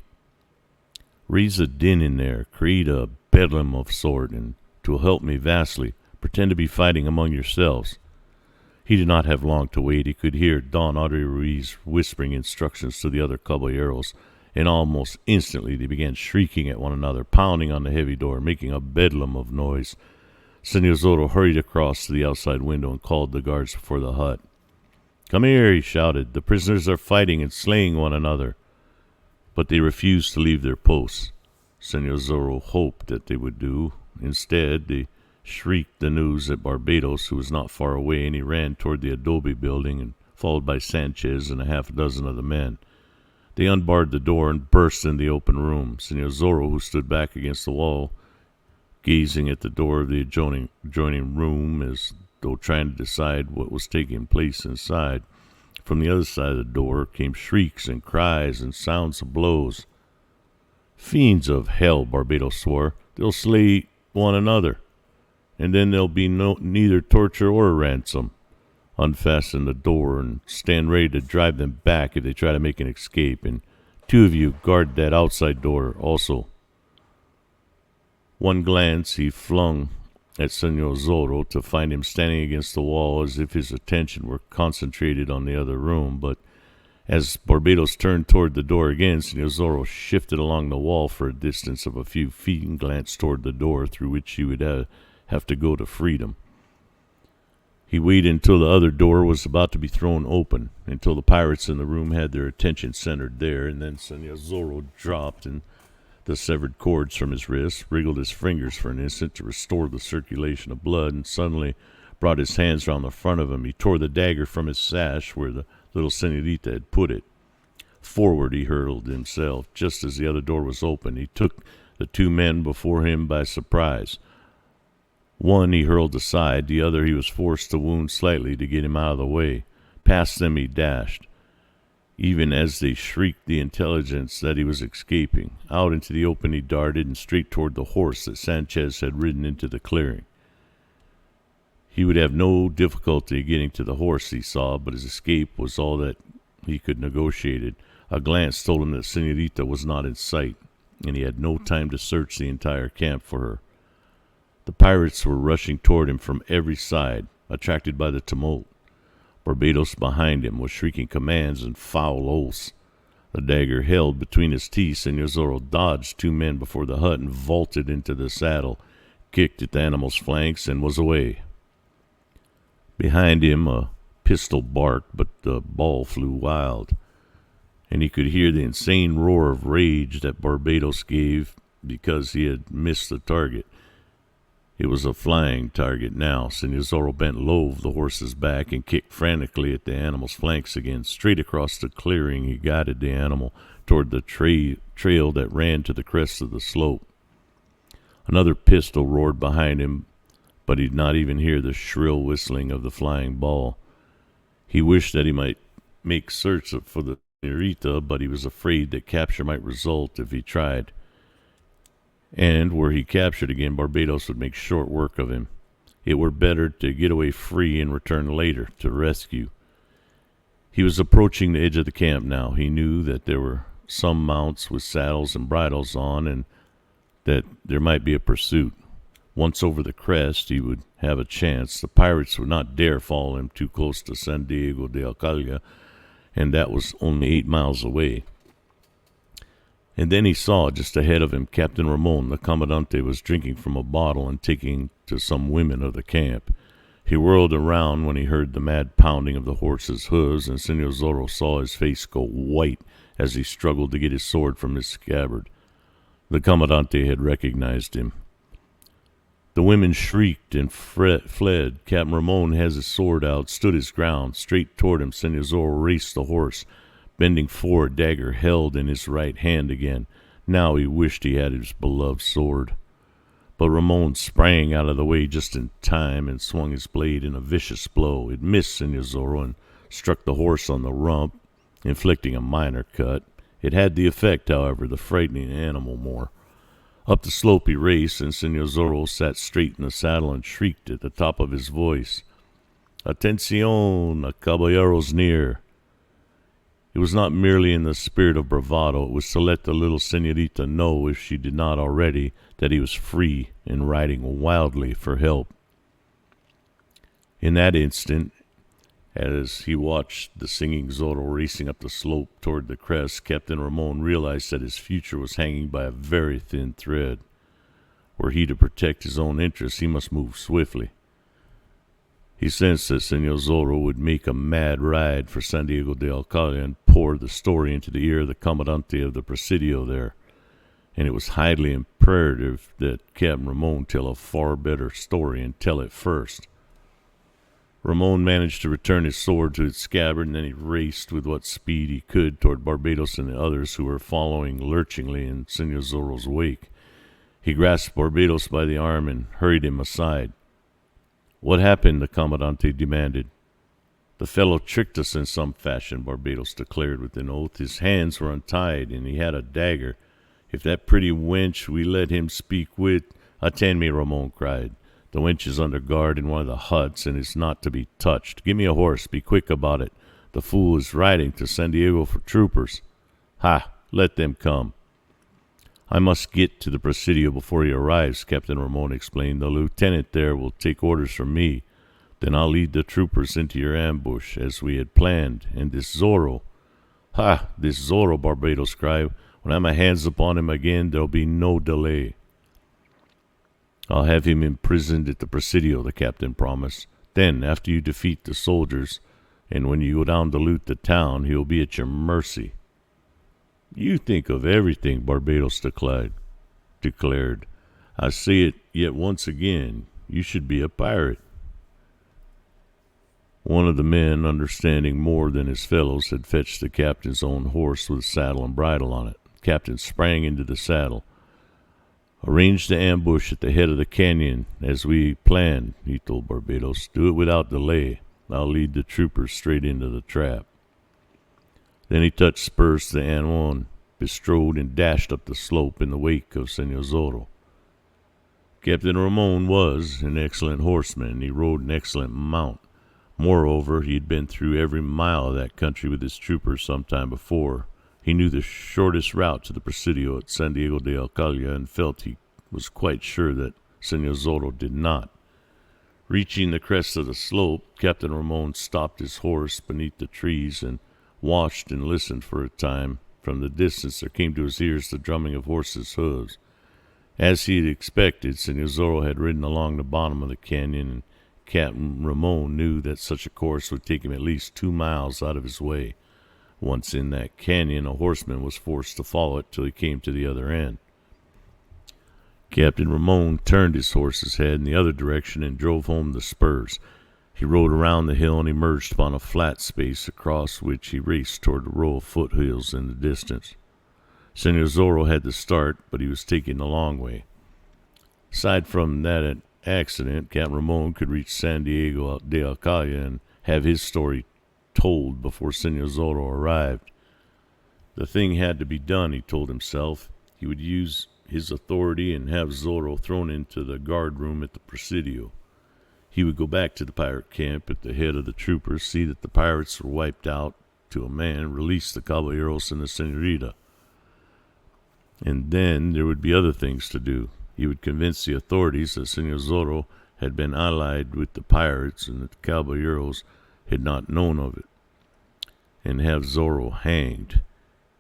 Raise a din in there, create a bedlam of sort, and 'twill help me vastly. Pretend to be fighting among yourselves." He did not have long to wait. He could hear Don Andre Ruiz whispering instructions to the other caballeros, and almost instantly they began shrieking at one another, pounding on the heavy door, making a bedlam of noise. Senor Zorro hurried across to the outside window and called the guards before the hut. "Come here," he shouted. "The prisoners are fighting and slaying one another." But they refused to leave their posts. Senor Zorro hoped that they would do. Instead, they shrieked the news at Barbados, who was not far away, and he ran toward the adobe building, and followed by Sanchez and a half dozen of the men. They unbarred the door and burst in the open room. Senor Zorro, who stood back against the wall, gazing at the door of the adjoining room as though trying to decide what was taking place inside. From the other side of the door came shrieks and cries and sounds of blows. "Fiends of hell," Barbados swore. "They'll slay one another, and then there'll be neither torture or ransom. Unfasten the door and stand ready to drive them back if they try to make an escape, and two of you guard that outside door also." One glance he flung at Senor Zorro, to find him standing against the wall as if his attention were concentrated on the other room. But as Barbados turned toward the door again, Senor Zorro shifted along the wall for a distance of a few feet and glanced toward the door through which he would have to go to freedom. He waited until the other door was about to be thrown open, until the pirates in the room had their attention centered there, and then Senor Zorro dropped and the severed cords from his wrists, wriggled his fingers for an instant to restore the circulation of blood, and suddenly brought his hands round the front of him. He tore the dagger from his sash where the little señorita had put it. Forward he hurled himself. Just as the other door was open, he took the two men before him by surprise. One he hurled aside, the other he was forced to wound slightly to get him out of the way. Past them he dashed, even as they shrieked the intelligence that he was escaping. Out into the open he darted and straight toward the horse that Sanchez had ridden into the clearing. He would have no difficulty getting to the horse, he saw, but his escape was all that he could negotiate it. A glance told him that Senorita was not in sight, and he had no time to search the entire camp for her. The pirates were rushing toward him from every side, attracted by the tumult. Barbados behind him was shrieking commands and foul oaths. The dagger held between his teeth, Senor Zorro dodged two men before the hut and vaulted into the saddle, kicked at the animal's flanks, and was away. Behind him a pistol barked, but the ball flew wild, and he could hear the insane roar of rage that Barbados gave because he had missed the target. It was a flying target now. Senor Zorro bent low over the horse's back and kicked frantically at the animal's flanks again. Straight across the clearing, he guided the animal toward the trail that ran to the crest of the slope. Another pistol roared behind him, but he did not even hear the shrill whistling of the flying ball. He wished that he might make search for the senorita, but he was afraid that capture might result if he tried. And were he captured again, Barbados would make short work of him. It were better to get away free and return later to rescue. He was approaching the edge of the camp now. He knew that there were some mounts with saddles and bridles on, and that there might be a pursuit. Once over the crest, he would have a chance. The pirates would not dare follow him too close to San Diego de Alcala, and that was only 8 miles away. And then he saw, just ahead of him, Captain Ramon. The Comandante was drinking from a bottle and taking to some women of the camp. He whirled around when he heard the mad pounding of the horse's hooves, and Senor Zorro saw his face go white as he struggled to get his sword from his scabbard. The Comandante had recognized him. The women shrieked and fled. Captain Ramon has his sword out, stood his ground. Straight toward him, Senor Zorro raced the horse, bending forward, dagger held in his right hand again. Now he wished he had his beloved sword. But Ramon sprang out of the way just in time and swung his blade in a vicious blow. It missed Senor Zorro and struck the horse on the rump, inflicting a minor cut. It had the effect, however, the frightening animal more. Up the slope he raced, and Senor Zorro sat straight in the saddle and shrieked at the top of his voice, "Atención, a caballero's near." It was not merely in the spirit of bravado. It was to let the little senorita know, if she did not already, that he was free and riding wildly for help. In that instant, as he watched the singing Zorro racing up the slope toward the crest, Captain Ramon realized that his future was hanging by a very thin thread. Were he to protect his own interests, he must move swiftly. He sensed that Senor Zorro would make a mad ride for San Diego de Alcala and pour the story into the ear of the Comandante of the Presidio there, and it was highly imperative that Captain Ramon tell a far better story and tell it first. Ramon managed to return his sword to its scabbard, and then he raced with what speed he could toward Barbados and the others who were following lurchingly in Senor Zorro's wake. He grasped Barbados by the arm and hurried him aside. "What happened?" the Comandante demanded. "The fellow tricked us in some fashion," Barbados declared with an oath. "His hands were untied, and he had a dagger. If that pretty wench we let him speak with—" "Attend me," Ramon cried. "The wench is under guard in one of the huts and is not to be touched. Give me a horse. Be quick about it. The fool is riding to San Diego for troopers." "Ha! Let them come." "I must get to the Presidio before he arrives," Captain Ramon explained. "The lieutenant there will take orders from me. Then I'll lead the troopers into your ambush, as we had planned. And this Zorro—" "Ha! This Zorro," Barbados cried. "When I have my hands upon him again, there'll be no delay." "I'll have him imprisoned at the Presidio," the captain promised. "Then, after you defeat the soldiers, and when you go down to loot the town, he'll be at your mercy." "You think of everything," Barbados declared. "I say it yet once again, you should be a pirate." One of the men, understanding more than his fellows, had fetched the captain's own horse with saddle and bridle on it. The captain sprang into the saddle. "Arrange the ambush at the head of the canyon, as we planned," he told Barbados. "Do it without delay. I'll lead the troopers straight into the trap." Then he touched spurs to the animal and bestrode and dashed up the slope in the wake of Senor Zorro. Captain Ramon was an excellent horseman, and he rode an excellent mount. Moreover, he had been through every mile of that country with his troopers some time before. He knew the shortest route to the Presidio at San Diego de Alcala, and felt he was quite sure that Senor Zorro did not. Reaching the crest of the slope, Captain Ramon stopped his horse beneath the trees and watched and listened for a time. From the distance there came to his ears the drumming of horses' hooves. As he had expected, Senor Zorro had ridden along the bottom of the canyon, and Captain Ramon knew that such a course would take him at least 2 miles out of his way. Once in that canyon, a horseman was forced to follow it till he came to the other end. Captain Ramon turned his horse's head in the other direction and drove home the spurs. He rode around the hill and emerged upon a flat space across which he raced toward a row of foothills in the distance. Senor Zorro had the start, but he was taking the long way. Aside from that accident, Captain Ramon could reach San Diego de Alcala and have his story told before Senor Zorro arrived. The thing had to be done, he told himself. He would use his authority and have Zorro thrown into the guard room at the Presidio. He would go back to the pirate camp at the head of the troopers, see that the pirates were wiped out to a man, release the caballeros and the senorita. And then there would be other things to do. He would convince the authorities that Senor Zorro had been allied with the pirates and that the caballeros had not known of it, and have Zorro hanged.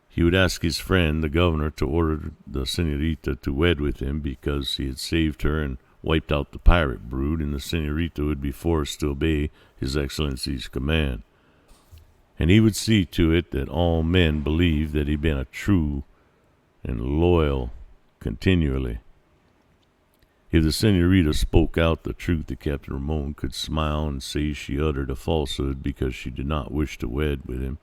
He would ask his friend, the governor, to order the senorita to wed with him because he had saved her and wiped out the pirate brood, and the senorita would be forced to obey His Excellency's command. And he would see to it that all men believed that he had been a true and loyal continually. If the senorita spoke out the truth, the Captain Ramon could smile and say she uttered a falsehood because she did not wish to wed with him.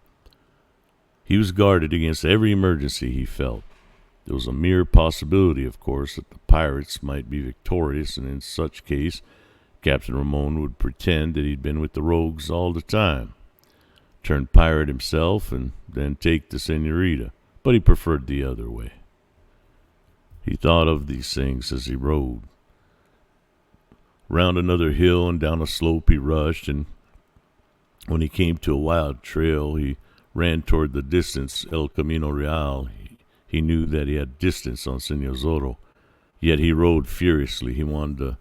He was guarded against every emergency, he felt. There was a mere possibility, of course, that the pirates might be victorious, and in such case Captain Ramon would pretend that he'd been with the rogues all the time, turn pirate himself, and then take the senorita. But he preferred the other way. He thought of these things as he rode. Round another hill and down a slope he rushed, and when he came to a wild trail, he ran toward the distance, El Camino Real. He knew that he had distance on Senor Zorro, yet he rode furiously. He wanted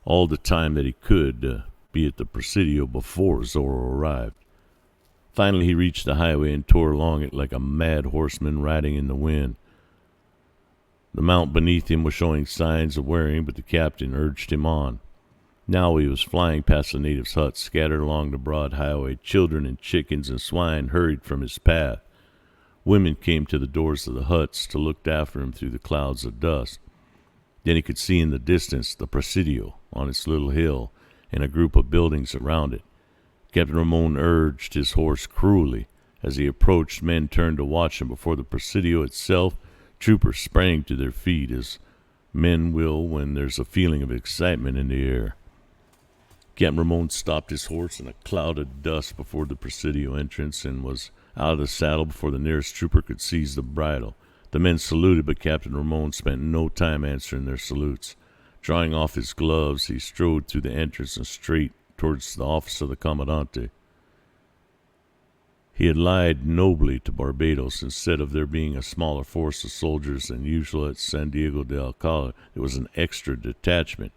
all the time that he could be at the Presidio before Zorro arrived. Finally he reached the highway and tore along it like a mad horseman riding in the wind. The mount beneath him was showing signs of wearing, but the captain urged him on. Now he was flying past the natives' huts scattered along the broad highway. Children and chickens and swine hurried from his path. Women came to the doors of the huts to look after him through the clouds of dust. Then he could see in the distance the Presidio on its little hill and a group of buildings around it. Captain Ramon urged his horse cruelly. As he approached, men turned to watch him. Before the Presidio itself, troopers sprang to their feet, as men will when there's a feeling of excitement in the air. Captain Ramon stopped his horse in a cloud of dust before the Presidio entrance and was out of the saddle before the nearest trooper could seize the bridle. The men saluted, but Captain Ramon spent no time answering their salutes. Drawing off his gloves, he strode through the entrance and straight towards the office of the Commandante. He had lied nobly to Barbados. Instead of there being a smaller force of soldiers than usual at San Diego de Alcala, there was an extra detachment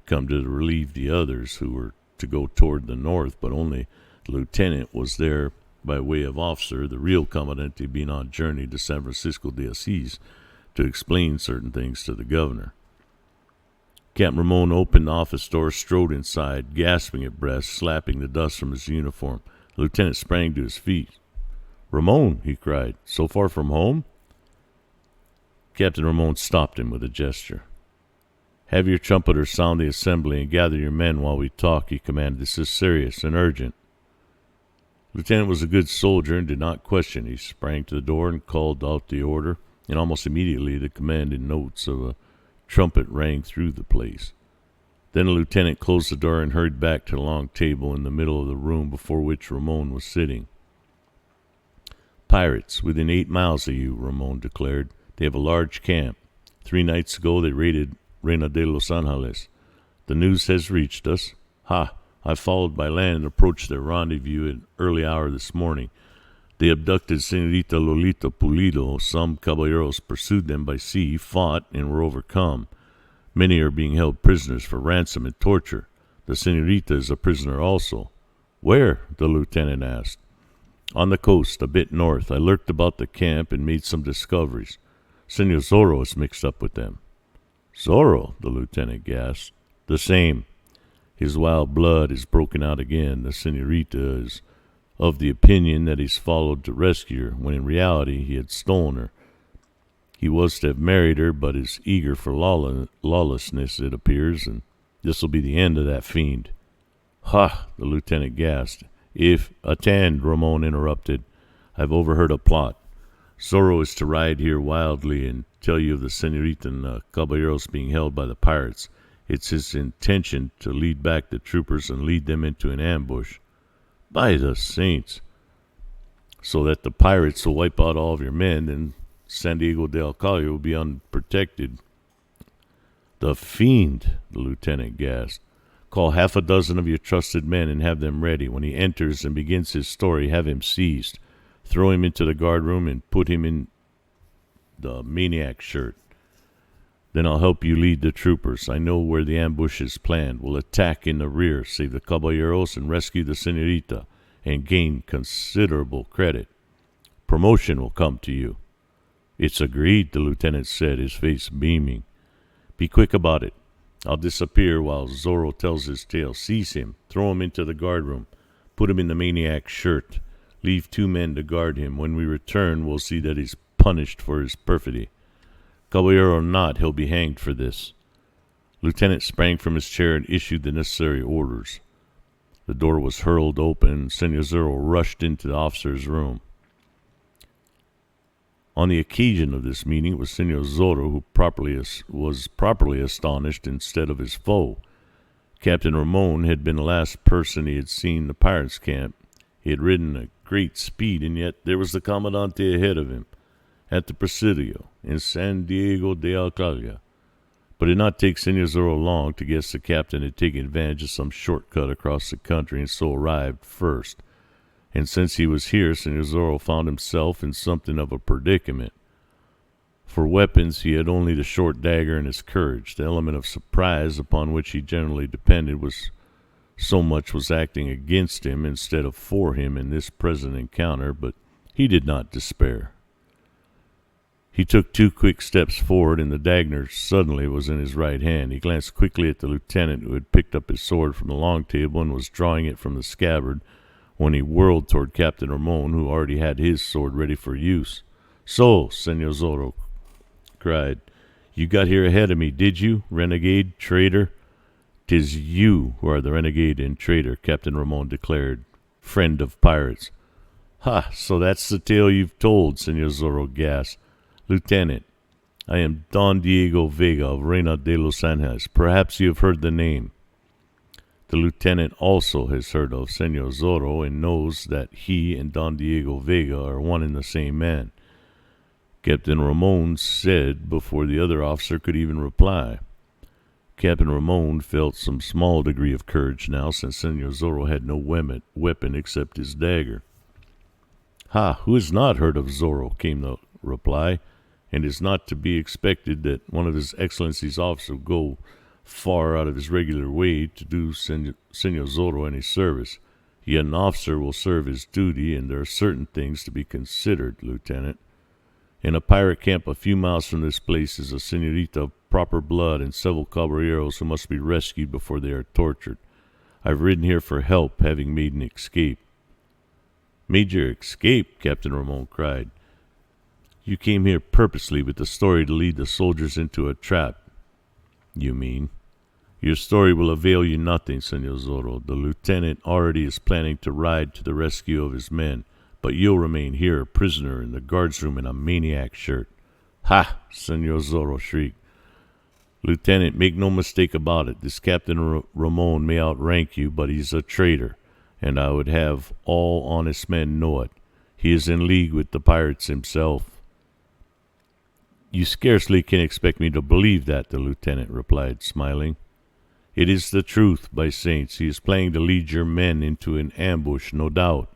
come to relieve the others who were to go toward the north, but only the lieutenant was there by way of officer, the real Commandante being on journey to San Francisco de Asís to explain certain things to the governor. Captain Ramon opened the office door, strode inside, gasping at breath, slapping the dust from his uniform. The lieutenant sprang to his feet. "Ramon," he cried, "so far from home?" Captain Ramon stopped him with a gesture. "Have your trumpeter sound the assembly and gather your men while we talk," he commanded. "This is serious and urgent." Lieutenant was a good soldier and did not question. He sprang to the door and called out the order, and almost immediately the commanding notes of a trumpet rang through the place. Then the lieutenant closed the door and hurried back to the long table in the middle of the room before which Ramon was sitting. "Pirates, within 8 miles of you," Ramon declared. "They have a large camp. 3 nights ago they raided Reina de los Angeles. The news has reached us. Ha! I followed by land and approached their rendezvous at an early hour this morning. They abducted Senorita Lolita Pulido. Some caballeros pursued them by sea, fought, and were overcome. Many are being held prisoners for ransom and torture. The senorita is a prisoner also." "Where?" the lieutenant asked. "On the coast, a bit north. I lurked about the camp and made some discoveries. Senor Zorro is mixed up with them." "Zorro?" the lieutenant gasped. "The same. His wild blood is broken out again. The senorita is of the opinion that he's followed to rescue her, when in reality he had stolen her. He was to have married her, but is eager for lawlessness, it appears, and this will be the end of that fiend." "Ha!" the lieutenant gasped. "If—" "Attend," Ramon interrupted. "I've overheard a plot. Zorro is to ride here wildly and tell you of the senorita and the caballeros being held by the pirates. It's his intention to lead back the troopers and lead them into an ambush." "By the saints!" "So that the pirates will wipe out all of your men, and San Diego de Alcala will be unprotected." "The fiend!" the lieutenant gasped. "Call 6 of your trusted men and have them ready. When he enters and begins his story, have him seized. Throw him into the guardroom and put him in the maniac shirt. Then I'll help you lead the troopers. I know where the ambush is planned. We'll attack in the rear, save the caballeros, and rescue the senorita, and gain considerable credit. Promotion will come to you." "It's agreed," the lieutenant said, his face beaming. "Be quick about it. I'll disappear while Zorro tells his tale. Seize him, throw him into the guardroom, put him in the maniac's shirt. Leave 2 men to guard him. When we return, we'll see that he's punished for his perfidy. Caballero or not, he'll be hanged for this." Lieutenant sprang from his chair and issued the necessary orders. The door was hurled open, and Senor Zorro rushed into the officer's room. On the occasion of this meeting, it was Senor Zorro who was properly astonished instead of his foe. Captain Ramon had been the last person he had seen in the pirates' camp. He had ridden at great speed, and yet there was the Comandante ahead of him, at the Presidio, in San Diego de Alcala. But it did not take Senor Zorro long to guess the captain had taken advantage of some shortcut across the country and so arrived first. And since he was here, Senor Zorro found himself in something of a predicament. For weapons, he had only the short dagger and his courage. The element of surprise upon which he generally depended was acting against him instead of for him in this present encounter, but he did not despair. He took 2 quick steps forward, and the dagger suddenly was in his right hand. He glanced quickly at the lieutenant, who had picked up his sword from the long table and was drawing it from the scabbard, when he whirled toward Captain Ramon, who already had his sword ready for use. "So," Senor Zorro cried, "you got here ahead of me, did you, renegade, traitor?" "'Tis you who are the renegade and traitor," Captain Ramon declared, "friend of pirates." "Ha! So that's the tale you've told," Senor Zorro gasped. "Lieutenant, I am Don Diego Vega of Reina de los Angeles. Perhaps you have heard the name." The lieutenant also has heard of Senor Zorro and knows that he and Don Diego Vega are one and the same man. Captain Ramon said before the other officer could even reply. Captain Ramon felt some small degree of courage now, since Senor Zorro had no weapon except his dagger. "Ha! Who has not heard of Zorro?" came the reply. "And it is not to be expected that one of His Excellency's officers will go far out of his regular way to do Senor Zorro any service. Yet an officer will serve his duty, and there are certain things to be considered, Lieutenant. In a pirate camp a few miles from this place is a senorita of proper blood and several caballeros who must be rescued before they are tortured. I've ridden here for help, having made an escape." "Made your escape?" Captain Ramon cried. "You came here purposely with the story to lead the soldiers into a trap, you mean." Your story will avail you nothing, Senor Zorro. The lieutenant already is planning to ride to the rescue of his men, but you'll remain here, a prisoner in the guard's room in a maniac shirt. Ha! Senor Zorro shrieked. Lieutenant, make no mistake about it. This Captain Ramon may outrank you, but he's a traitor, and I would have all honest men know it. He is in league with the pirates himself. You scarcely can expect me to believe that, the lieutenant replied, smiling. It is the truth, by saints. He is planning to lead your men into an ambush, no doubt.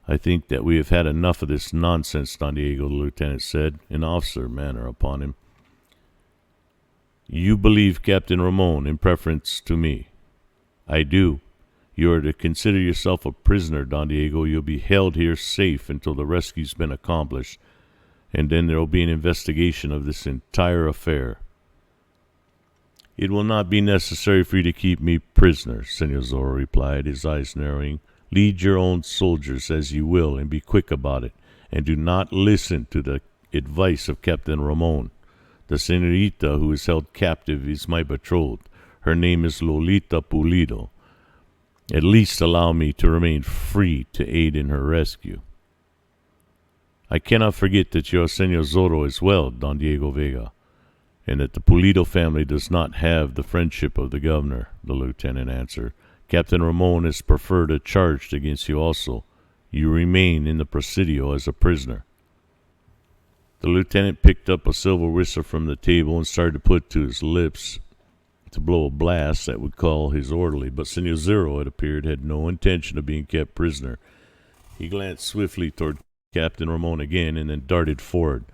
I think that we have had enough of this nonsense, Don Diego, the lieutenant said, in officer manner upon him. You believe Captain Ramon in preference to me. I do. You are to consider yourself a prisoner, Don Diego. You'll be held here safe until the rescue's been accomplished, and then there will be an investigation of this entire affair. It will not be necessary for you to keep me prisoner, Senor Zorro replied, his eyes narrowing. Lead your own soldiers as you will, and be quick about it, and do not listen to the advice of Captain Ramon. The senorita who is held captive is my betrothed. Her name is Lolita Pulido. At least allow me to remain free to aid in her rescue. I cannot forget that you are Senor Zorro as well, Don Diego Vega, and that the Pulido family does not have the friendship of the governor, the lieutenant answered. Captain Ramon has preferred a charge against you also. You remain in the Presidio as a prisoner. The lieutenant picked up a silver whistle from the table and started to put it to his lips to blow a blast that would call his orderly, but Senor Zorro, it appeared, had no intention of being kept prisoner. He glanced swiftly toward Captain Ramon again and then darted forward.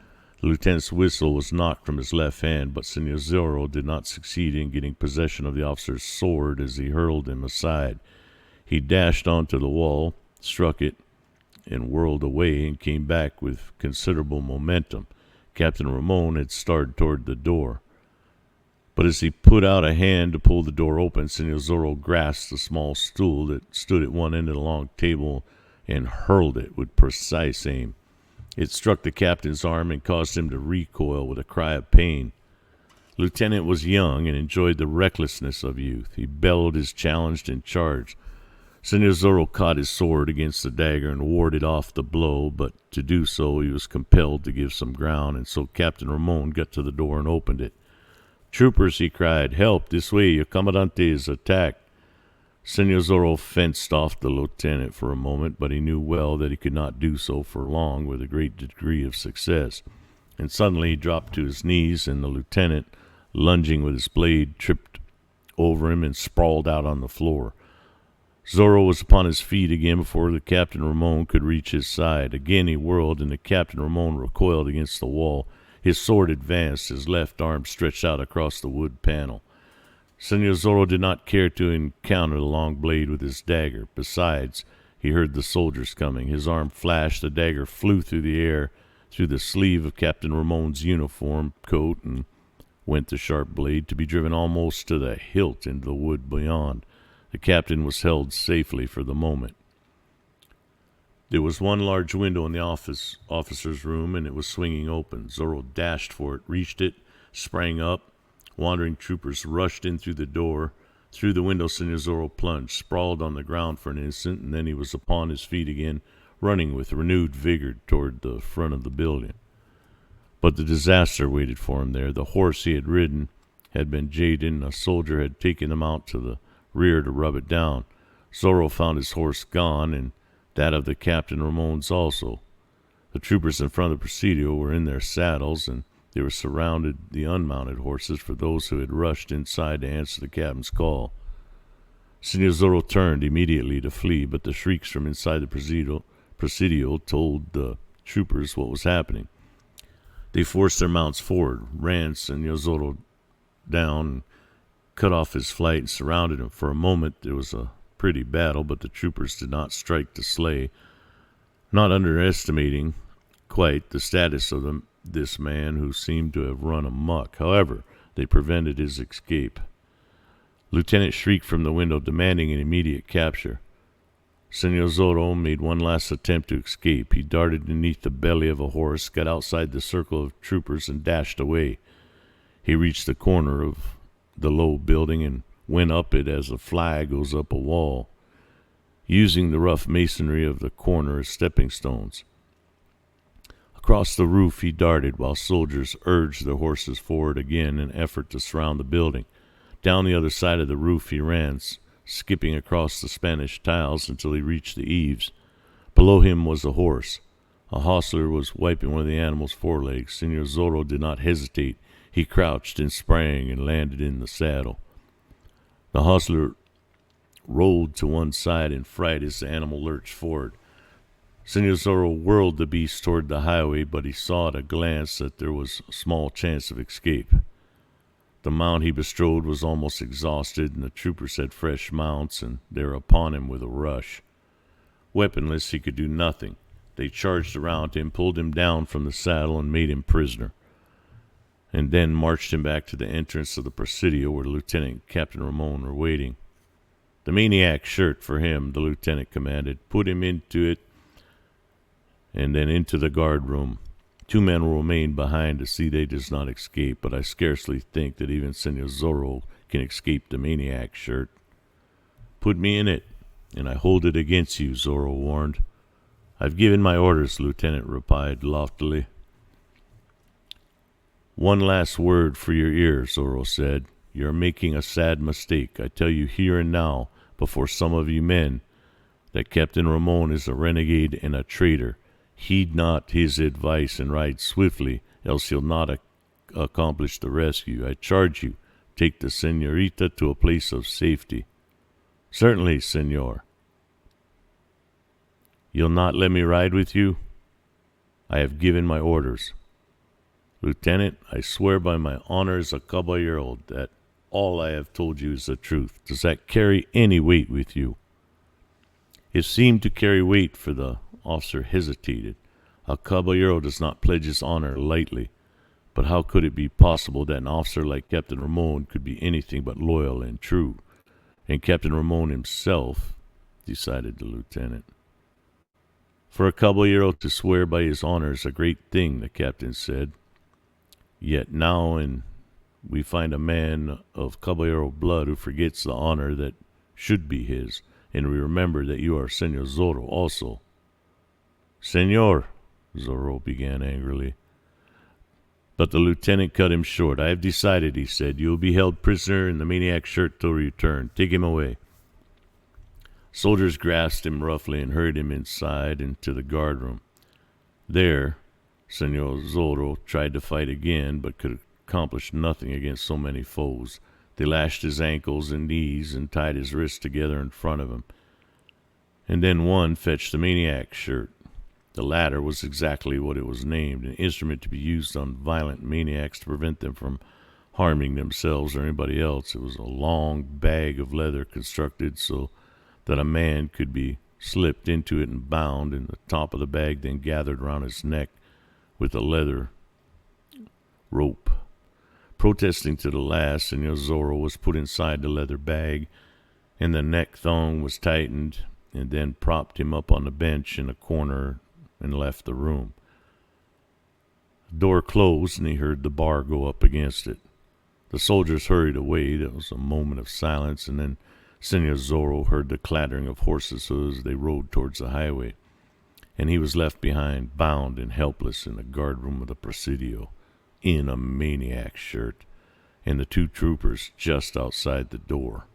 The lieutenant's whistle was knocked from his left hand, but Senor Zorro did not succeed in getting possession of the officer's sword as he hurled him aside. He dashed onto the wall, struck it, and whirled away and came back with considerable momentum. Captain Ramon had started toward the door, but as he put out a hand to pull the door open, Senor Zorro grasped a small stool that stood at one end of the long table and hurled it with precise aim. It struck the captain's arm and caused him to recoil with a cry of pain. The lieutenant was young and enjoyed the recklessness of youth. He bellowed his challenge and charged. Senor Zorro caught his sword against the dagger and warded off the blow, but to do so he was compelled to give some ground, and so Captain Ramon got to the door and opened it. Troopers, he cried, help, this way, your commandante is attacked. Senor Zorro fenced off the lieutenant for a moment, but he knew well that he could not do so for long with a great degree of success. And suddenly he dropped to his knees, and the lieutenant, lunging with his blade, tripped over him and sprawled out on the floor. Zorro was upon his feet again before the Captain Ramon could reach his side. Again he whirled, and the Captain Ramon recoiled against the wall. His sword advanced, his left arm stretched out across the wood panel. Senor Zorro did not care to encounter the long blade with his dagger. Besides, he heard the soldiers coming. His arm flashed, the dagger flew through the air, through the sleeve of Captain Ramon's uniform coat, and went the sharp blade to be driven almost to the hilt into the wood beyond. The captain was held safely for the moment. There was one large window in the officer's room, and it was swinging open. Zorro dashed for it, reached it, sprang up. Wandering troopers rushed in through the door. Through the window, Senor Zorro plunged, sprawled on the ground for an instant, and then he was upon his feet again, running with renewed vigor toward the front of the building. But the disaster waited for him there. The horse he had ridden had been jaded, and a soldier had taken him out to the rear to rub it down. Zorro found his horse gone, and that of the Captain Ramon's also. The troopers in front of the Presidio were in their saddles, and they were surrounded the unmounted horses for those who had rushed inside to answer the captain's call. Senor Zorro turned immediately to flee, but the shrieks from inside the Presidio told the troopers what was happening. They forced their mounts forward, ran Senor Zorro down, cut off his flight, and surrounded him. For a moment there was a pretty battle, but the troopers did not strike to slay, not underestimating quite the status of this man who seemed to have run amok. However, they prevented his escape. Lieutenant shrieked from the window, demanding an immediate capture. Senor Zorro made one last attempt to escape. He darted beneath the belly of a horse, got outside the circle of troopers, and dashed away. He reached the corner of the low building and went up it as a fly goes up a wall, using the rough masonry of the corner as stepping stones. Across the roof he darted while soldiers urged their horses forward again in an effort to surround the building. Down the other side of the roof he ran, skipping across the Spanish tiles until he reached the eaves. Below him was a horse. A hostler was wiping one of the animal's forelegs. Senor Zorro did not hesitate. He crouched and sprang and landed in the saddle. The hostler rolled to one side in fright as the animal lurched forward. Senor Zorro whirled the beast toward the highway, but he saw at a glance that there was small chance of escape. The mount he bestrode was almost exhausted, and the troopers had fresh mounts, and they were upon him with a rush. Weaponless, he could do nothing. They charged around him, pulled him down from the saddle, and made him prisoner, and then marched him back to the entrance of the Presidio where Lieutenant and Captain Ramon were waiting. "The maniac shirt for him," the lieutenant commanded. "Put him into it, and then into the guard room. 2 men will remain behind to see they does not escape, but I scarcely think that even Senor Zorro can escape the maniac shirt." "Put me in it, and I hold it against you," Zorro warned. "I've given my orders," the lieutenant replied loftily. "One last word for your ear," Zorro said. "You are making a sad mistake. I tell you here and now, before some of you men, that Captain Ramon is a renegade and a traitor. Heed not his advice and ride swiftly, else he'll not accomplish the rescue. I charge you, take the senorita to a place of safety." "Certainly, senor." "You'll not let me ride with you?" "I have given my orders." "Lieutenant, I swear by my honor as a caballero that all I have told you is the truth. Does that carry any weight with you?" It seemed to carry weight, for the officer hesitated. A caballero does not pledge his honor lightly, but how could it be possible that an officer like Captain Ramon could be anything but loyal and true? And Captain Ramon himself, decided the lieutenant. "For a caballero to swear by his honor is a great thing," the captain said. "Yet now and we find a man of caballero blood who forgets the honor that should be his, and we remember that you are Senor Zorro also." "Senor," Zorro began angrily. But the lieutenant cut him short. "I have decided," he said. "You will be held prisoner in the maniac shirt till we return. Take him away." Soldiers grasped him roughly and hurried him inside into the guardroom. There, Senor Zorro tried to fight again, but could accomplish nothing against so many foes. They lashed his ankles and knees and tied his wrists together in front of him. And then one fetched the maniac shirt. The latter was exactly what it was named, an instrument to be used on violent maniacs to prevent them from harming themselves or anybody else. It was a long bag of leather constructed so that a man could be slipped into it and bound, and the top of the bag then gathered around his neck with a leather rope. Protesting to the last, Senor Zorro was put inside the leather bag, and the neck thong was tightened, and then propped him up on the bench in a corner and left the room. The door closed, and he heard the bar go up against it. The soldiers hurried away. There was a moment of silence, and then Senor Zorro heard the clattering of horses' hooves as they rode towards the highway, and he was left behind, bound and helpless in the guardroom of the Presidio, in a maniac shirt, and the 2 troopers just outside the door.